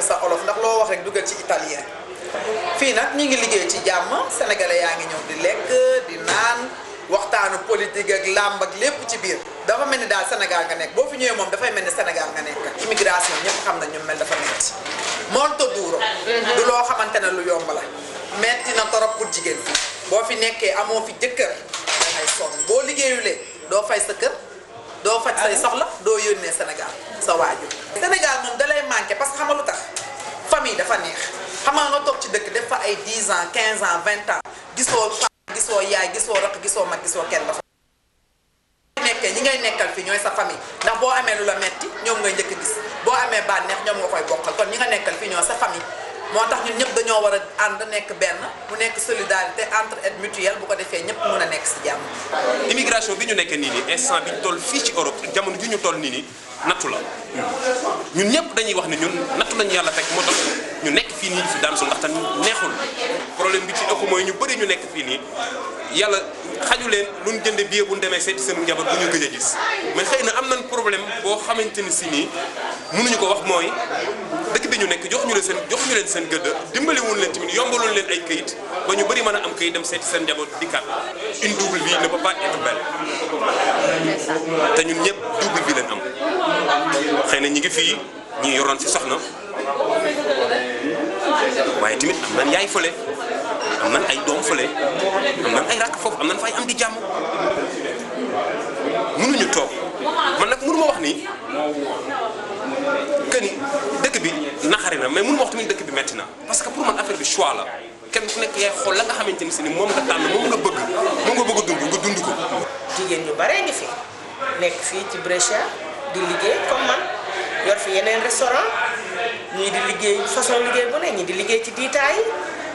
sa olof ndax loo wax rek dugal ci italien fii nag ñi ngi liggéey ci jàmm sénégalais yaa ngi ñëw di lekk di naan waxtaanu politique ak làmb ak lépp ci biir dafa mel ni daal Sénégal nga nekk boo fi ñëwee moom dafay mel ni Sénégal nga nekk immigration ñëpp xam na ñu mel dafa metti molto duro du loo xamante ne lu yomb la metti na torop pour jigéen fi boo fi nekkee amoo fi jëkkër da ngay sonn boo liggéeyulee doo fay sa kër doo faj say soxla doo yónnee Sénégal sa waajur Sénégal moom da lay manqué parce que xam nga lu tax famille dafa neex xam nga toog ci dëkk def fa ay 10 ans 15 ans 20 ans gisoo gisoo yaay gisoo rakk gisoo mag gisoo kenn dafa nekkee ñi ngay nekkal fii ñooy sa famille ndax boo amee lu la metti ñoom ngay njëkk gis boo amee bànneex ñoom nga koy bokkal kon ñi nga nekkal fii ñooy sa famille moo tax ñun ñëpp dañoo war a ànd nekk benn mu nekk solidarité entre aide mutuelle bu ko defee ñëpp mën a nekk si jàmm. immigration bi ñu nekkee nii nii instant bi ñu toll fii ci Europe jamono ji ñu toll nii nii nattu la ñun ñëpp dañuy wax ne ñun nattu lañu yàlla teg moo tax ñu nekk fii nii fi daan su ndaxte neexul problème bi ci ëpp mooy ñu bëri ñu nekk fii nii yàlla xaju leen lu ñu jënde billet bu ñu demee seeti seen njaboot bu ñu gëj a gis mais xëy na am nañ problème boo xamante ni si nii mënuñu ko wax mooy dëkk bi ñu nekk joxuñu leen seen gëdd dimbali wuñ leen tamit yombaloon leen ay këyit ba ñu bëri mën a am këyit dem seeti seen njaboot dikkaat une double vie ne peut pas être belle te ñun ñëpp double vie leen am xëy na ñi ngi fii ñi yoroon ci soxna waaye tamit am nañ yaay fële am nañ ay doom fële am nañ ay rakk foofu am nañ fay am di jàmm mënuñu toog man nag mënu ma wax ni que ni dëkk bi naxari na mais mënu ma wax tamit dëkk bi metti na parce que pour man affaire bi choix la kenn ku nekk yaay xool la nga xamante ni si ni moom nga tànn moom nga bëgg a dund nga dund ko. jigéen ñu bare ngi fi nekk fii ci Brescia di liggéey comme man yor fi yeneen restaurant ñii di liggéey façon liggéey bu ne ñii di liggéey ci diitaay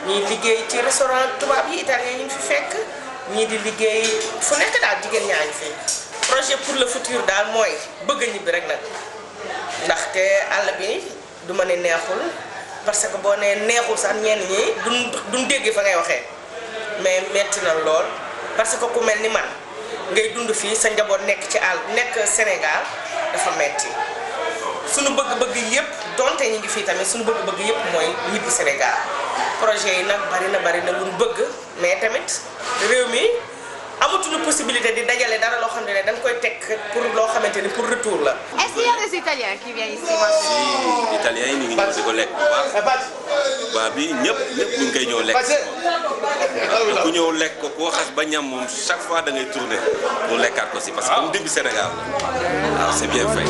ñii liggéey ci restaurant tubaab yi italien ñu fi fekk ñii di liggéey fu nekk daal jigéen ñaa ngi fi. projet pour le futur daal mooy bëgg ñibbi rek nag ndaxte àll bi du ma ne neexul parce que boo nee neexul sax ñenn ñi duñ dégg fa ngay waxee mais metti na lool parce que ku mel ni man ngay dund fii sa njaboot nekk ci àll nekk Sénégal dafa metti suñu bëgg-bëgg yëpp donte ñu ngi fii tamit suñu bëgg-bëgg yëpp mooy ñibbi Sénégal projet yi nag bari na luñ bëgg mais tamit réew mi amatuñu possibilité di dajale dara loo xam ne dañ koy teg pour loo xamante ni pour retour la. Est-ce qu'il y a des Italiens qui viennent ici? si Italiens yi ñu ngi ñëw di ko lekk bu baax baa bi ñëpp ñu ngi koy ñëw lekk ku ñëw lekk ko koo xas ba ñam moom chaque fois da ngay tourner pour lekkaat ko si parce que comme début Sénégal la waaw c'est bien fait.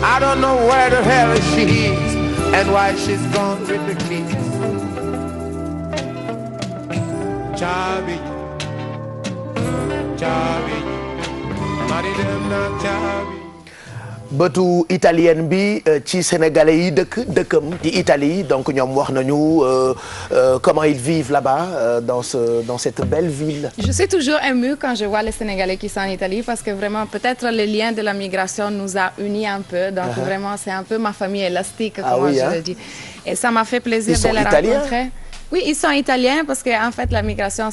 I don't know where the hell she is and why she's gone with the kids. Chabi. bëtu italienne bi ci sénégalais yi dëkkam di Italie donc ñoom wax nañu comment ils vivent là-bas dans cette belle ville. Je suis toujours émue quand je vois les Sénégalais qui sont en Italie parce que vraiment peut-être le lien de la migration nous a unis un peu donc vraiment c'est un peu ma famille élastique comme je le dis et ça m'a fait plaisir de les rencontrer. Oui, ils sont italiens parce que en fait la migration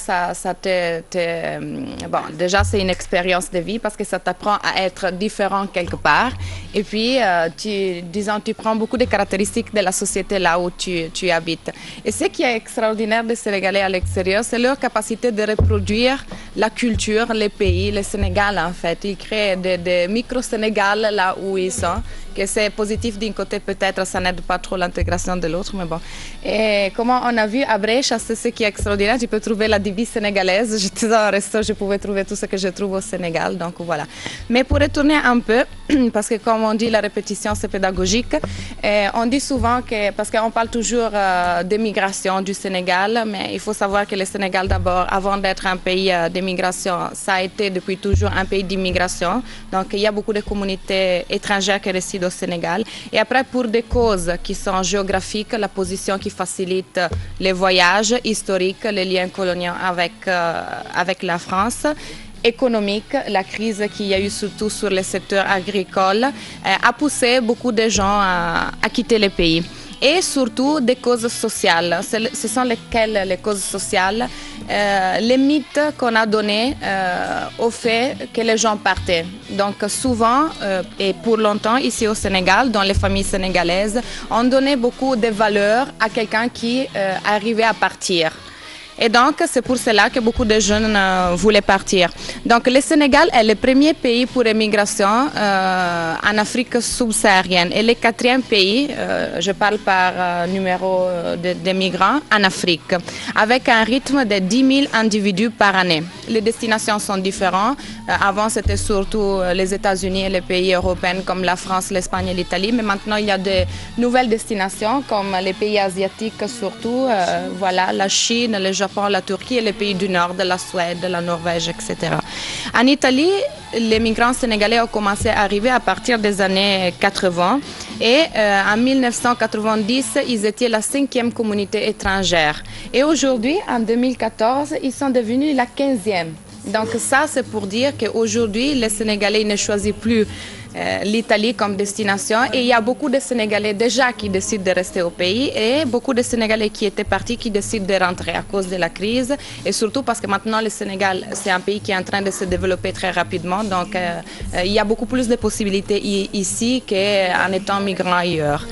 bon, déjà c'est une expérience de vie parce que ça t'apprend à être différent quelque part et puis tu prends beaucoup de caractéristiques de la société là où tu habites. Et ce qui est extraordinaire des Sénégalais à l'extérieur, c'est leur capacité de reproduire la culture, les pays, le Sénégal en fait. Ils créent des micro-Sénégal là où ils sont. Que c'est positif d'un côté, peut-être ça n'aide pas trop l'intégration de l'autre, mais bon. Et comment on a vu à Brèche, c'est ce qui est extraordinaire, tu peux trouver la devise sénégalaise. J'étais dans un resto, je pouvais trouver tout ce que je trouve au Sénégal, donc voilà. Mais pour retourner un peu, parce que comme on dit, la répétition c'est pédagogique, et on dit souvent que, parce qu'on parle toujours d'émigration du Sénégal, mais il faut savoir que le Sénégal d'abord, avant d'être un pays d'émigration, ça a été depuis toujours un pays d'immigration, donc il y a beaucoup de communautés étrangères qui résident au Sénégal. Et après, pour des causes qui sont géographiques, la position qui facilite les voyages historiques, les liens coloniaux avec la France, économique, la crise qu'il y a eu surtout sur le secteur agricole, a poussé beaucoup de gens à quitter le pays. Et surtout des causes sociales. Ce sont lesquelles les causes sociales? Les mythes qu'on a donnés au fait que les gens partaient. Donc souvent, et pour longtemps ici au Sénégal, dans les familles sénégalaises, on donnait beaucoup de valeurs à quelqu'un qui arrivait à partir. Et donc, c'est pour cela que beaucoup de jeunes voulaient partir. Donc, le Sénégal est le premier pays pour émigration en Afrique subsaharienne. Et le quatrième pays, je parle par numéro de migrants, en Afrique, avec un rythme de 10 000 individus par année. Les destinations sont différentes. Avant, c'était surtout les États-Unis et les pays européens comme la France, l'Espagne et l'Italie. Mais maintenant, il y a de nouvelles destinations comme les pays asiatiques surtout. Voilà, la Chine, le Japon, la Turquie et les pays du Nord, de la Suède, de la Norvège, etc. En Italie, les migrants sénégalais ont commencé à arriver à partir des années 80 et en 1990, ils étaient la 5e communauté étrangère. Et aujourd'hui, en 2014, ils sont devenus la 15e. Donc ça, c'est pour dire qu'aujourd'hui, les Sénégalais ne choisissent plus l'Italie comme destination et il y a beaucoup de Sénégalais déjà qui décident de rester au pays et beaucoup de Sénégalais qui étaient partis qui décident de rentrer à cause de la crise et surtout parce que maintenant le Sénégal c'est un pays qui est en train de se développer très rapidement donc il y a beaucoup plus de possibilités ici qu'en étant migrant ailleurs.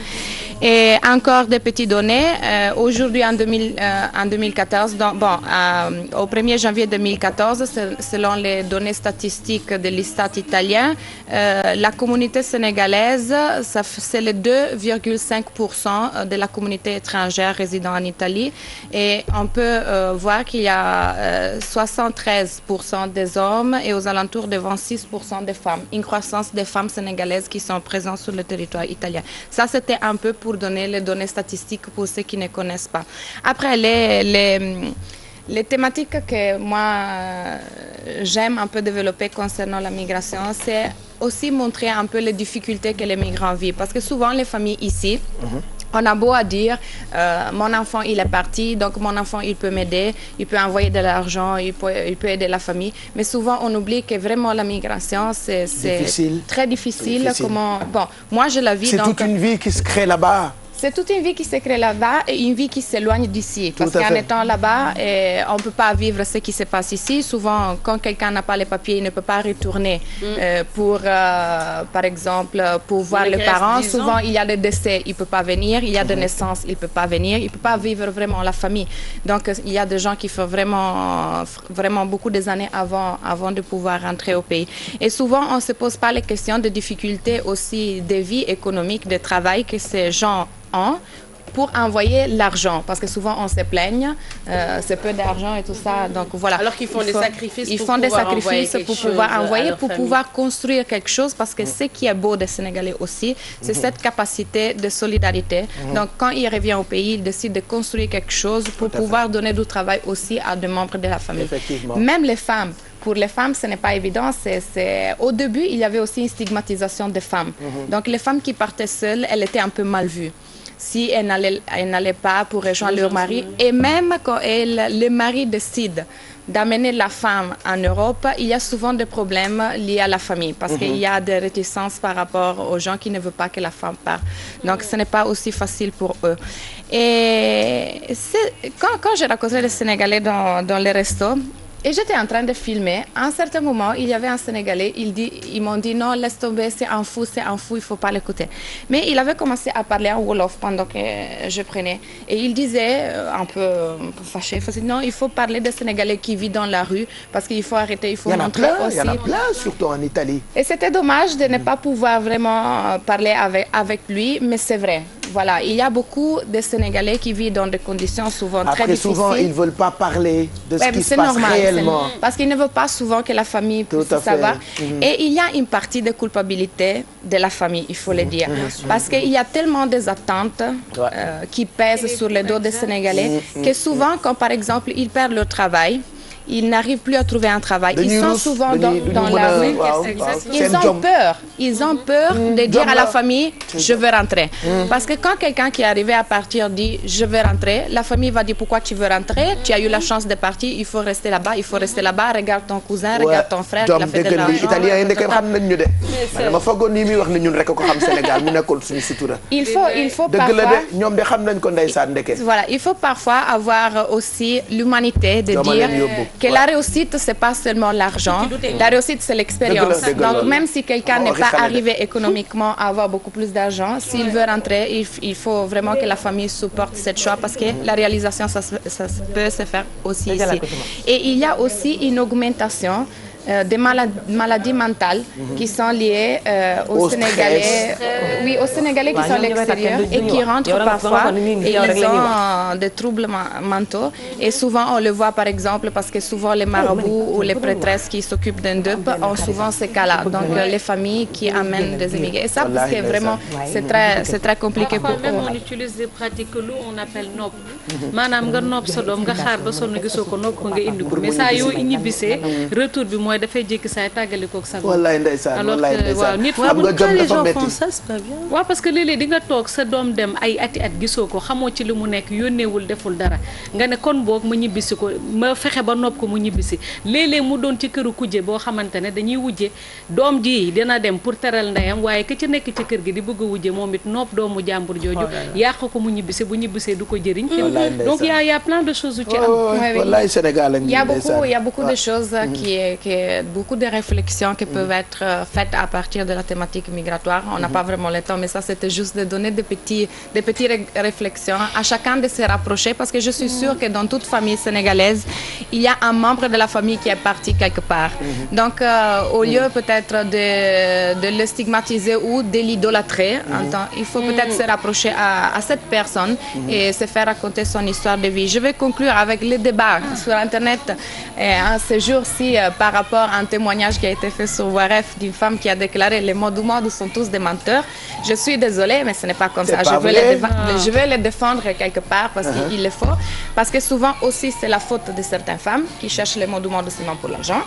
Et encore des petites données. Aujourd'hui, en 2014, au 1er janvier 2014, selon les données statistiques de l'Istat italien, la communauté sénégalaise, c'est le 2,5% de la communauté étrangère résidant en Italie. Et on peut voir qu'il y a 73% des hommes et aux alentours de 26% des femmes. Une croissance des femmes sénégalaises qui sont présentes sur le territoire italien. Ça, c'était un peu pour donner les données statistiques pour ceux qui ne connaissent pas. Après, les thématiques que moi, j'aime un peu développer concernant la migration, c'est aussi montrer un peu les difficultés que les migrants vivent. Parce que souvent, les familles ici, on a beau à dire, mon enfant, il est parti, donc mon enfant, il peut m'aider, il peut envoyer de l'argent, il peut aider la famille. Mais souvent, on oublie que vraiment la migration, c'est très difficile. Bon, moi, je la vis. C'est toute une vie qui se crée là-bas. C'est toute une vie qui se crée là-bas et une vie qui s'éloigne d'ici. Parce qu'en étant là-bas, on ne peut pas vivre ce qui se passe ici. Souvent, quand quelqu'un n'a pas les papiers, il ne peut pas retourner pour, par exemple, pour voir les parents. Souvent, il y a des décès, il ne peut pas venir. Il y a des naissances, il ne peut pas venir. Il ne peut pas vivre vraiment la famille. Donc, il y a des gens qui font vraiment beaucoup des années avant de pouvoir rentrer au pays. Et souvent, on ne se pose pas les questions de difficultés aussi de vie économique, de travail que ces gens pour envoyer l'argent, parce que souvent on se plaigne, c'est peu d'argent et tout ça, donc voilà. Alors qu'ils font des sacrifices pour pouvoir envoyer, pour pouvoir construire quelque chose, parce que ce qui est beau des Sénégalais aussi, c'est cette capacité de solidarité. Donc quand il revient au pays, il décide de construire quelque chose pour pouvoir donner du travail aussi à des membres de la famille. Même les femmes. Pour les femmes, ce n'est pas évident. Au début, il y avait aussi une stigmatisation des femmes. Donc les femmes qui partaient seules, elles étaient un peu mal vues. Si elles n'allaient pas pour rejoindre leur mari, et même quand le mari décide d'amener la femme en Europe, il y a souvent des problèmes liés à la famille parce qu'il y a des réticences par rapport aux gens qui ne veulent pas que la femme parte. Donc ce n'est pas aussi facile pour eux. Et quand j'ai rencontré les Sénégalais dans les restos, et j'étais en train de filmer, à un certain moment, il y avait un Sénégalais, ils m'ont dit non, laisse tomber, c'est un fou, il ne faut pas l'écouter. Mais il avait commencé à parler en Wolof pendant que je prenais. Et il disait, un peu fâché, il disait, non, il faut parler des Sénégalais qui vivent dans la rue, parce qu'il faut arrêter, il faut montrer aussi. Il y en a plein, surtout en Italie. Et c'était dommage de ne pas pouvoir vraiment parler avec lui, mais c'est vrai. Voilà, il y a beaucoup de Sénégalais qui vivent dans des conditions souvent très difficiles. Souvent, ils ne veulent pas parler de ce qui se passe réellement. Parce qu'ils ne veulent pas souvent que la famille puisse savoir. Et il y a une partie de culpabilité de la famille, il faut le dire. Parce qu'il y a tellement des attentes qui pèsent sur le dos des Sénégalais que souvent, quand par exemple, ils perdent leur travail, ils n'arrivent plus à trouver un travail. Ils sont souvent dans la rue. Ils ont peur de dire à la famille, je veux rentrer. Parce que quand quelqu'un qui est arrivé à partir dit, je veux rentrer, la famille va dire, pourquoi tu veux rentrer? Tu as eu la chance de partir, il faut rester là-bas, regarde ton cousin, regarde ton frère, il a fait de l'argent. Il faut parfois avoir aussi l'humanité de dire que la réussite, c'est pas seulement l'argent. La réussite, c'est l'expérience. Donc, même si quelqu'un n'est pas arrivé économiquement à avoir beaucoup plus d'argent, s'il veut rentrer, il faut vraiment que la famille supporte cette choix parce que la réalisation, ça peut se faire aussi ici. Et il y a aussi une augmentation des maladies mentales qui sont liées aux Sénégalais, aux Sénégalais qui sont à l'extérieur et qui rentrent parfois et ils ont des troubles mentaux. Et souvent, on le voit par exemple parce que souvent les marabouts ou les prêtresses qui s'occupent d'un deuil ont souvent ces cas-là. Donc les familles qui amènent des immigrés. Et ça, parce que vraiment, c'est très compliqué pour eux. Même on utilise des pratiques que nous, on appelle nopp. Maanaam nga nopp sa doom nga xaar ba sonn gisoo ko nopp ko nga indi ko. Mais saa yoo ñibbisee retour bi mooy dafay jékki saay tàggalikook sa bopp. wallaay ndeysaan wallaay ndeysaan nit xam nga jom dafa metti waaw parce que léeg-léeg di nga toog sa doom dem ay ati at gisoo ko xamoo ci li mu nekk yónneewul deful dara nga ne kon boog ma ñibbisi ko ma fexe ba nopp ko mu ñibbisi léeg-léeg mu doon ci këru kujje boo xamante ne dañuy wujje doom ji dina dem pour teral ndeyam waaye ka ci nekk ci kër gi di bëgg a wujje moom it nopp doomu jàmbur jooju yàq ko mu ñibbisi bu ñibbisee du ko jëriñ donc il y a plein de choses ci am wallaay Sénégal il y a beaucoup de choses beaucoup de réflexions qui peuvent être faites à partir de la thématique migratoire. On n'a pas vraiment le temps, mais ça, c'était juste de donner des petites réflexions à chacun de se rapprocher, parce que je suis sûre que dans toute famille sénégalaise, il y a un membre de la famille qui est parti quelque part. Donc, au lieu peut-être de le stigmatiser ou de l'idolâtrer, il faut peut-être se rapprocher à cette personne et se faire raconter son histoire de vie. Je vais conclure avec le débat sur Internet ce jour-ci par rapport à un témoignage qui a été fait sur Waref d'une femme qui a déclaré les Modou sont tous des menteurs. Je suis désolée, mais ce n'est pas comme ça. Je vais les défendre quelque part parce qu'il le faut. Parce que souvent aussi, c'est la faute de certaines femmes qui cherchent les Modou seulement pour l'argent.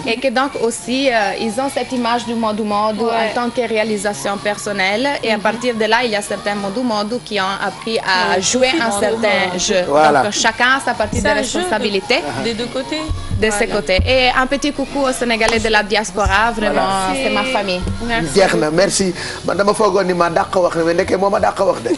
Et que donc aussi, ils ont cette image du Modou en tant que réalisation personnelle. Et à partir de là, il y a certains Modou qui ont appris à jouer un certain jeu. Donc chacun a sa partie de responsabilité. Des deux côtés. De ces côtés. Et un petit coucou aux Sénégalais de la diaspora, vraiment, c'est ma famille. jeex na merci man dama foogoon ni ma dàq wax ne mais ndeke moo ma dàq wax de.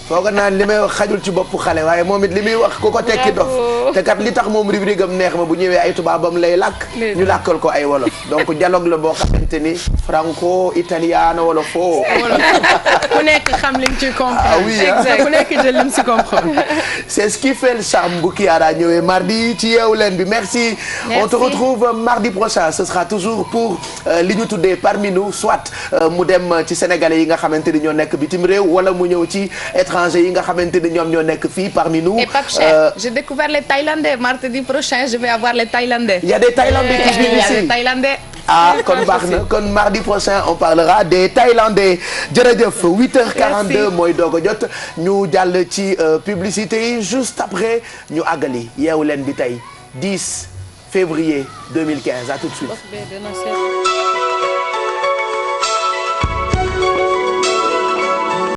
foogoon naa li may wax xajul ci boppu xale waaye moom it li muy wax ku ko tekki dof te kat li tax moom rubrique am neex ma bu ñëwee ay tubaabam lay làkk ñu làkkal ko ay wolof donc dialogue la boo xamante ni franco italiano wala foo. ku nekk xam li nga ci comprendre. Ah oui, exact ku nekk jël li mu si comprendre. C'est ce qui fait le charme bu Kiara ñëwee mardi ci Yeewu Leen bi merci. On te retrouve mardi prochain ce sera toujours pour li ñu tuddee parmi nous soit mu dem ci sénégalais yi nga xamante ni ñoo nekk bitim réew wala mu ñëw ci étranger yi nga xamante ni ñoom ñoo nekk fii parmi nous. Et Pape Cheikh, j'ai découvert les Thaïlandais. Mardi prochain, je vais avoir les Thaïlandais. Il y a des Thaïlandais qui viennent ici. Il y a des Thaïlandais. Ah kon baax na kon mardi prochain on parlera des Thaïlandais jërëjëf 8h42 mooy doog a jot ñu jàll ci publicité yi juste après ñu àggali Yeewu Leen bi tey 10 février 2015 à tout de suite.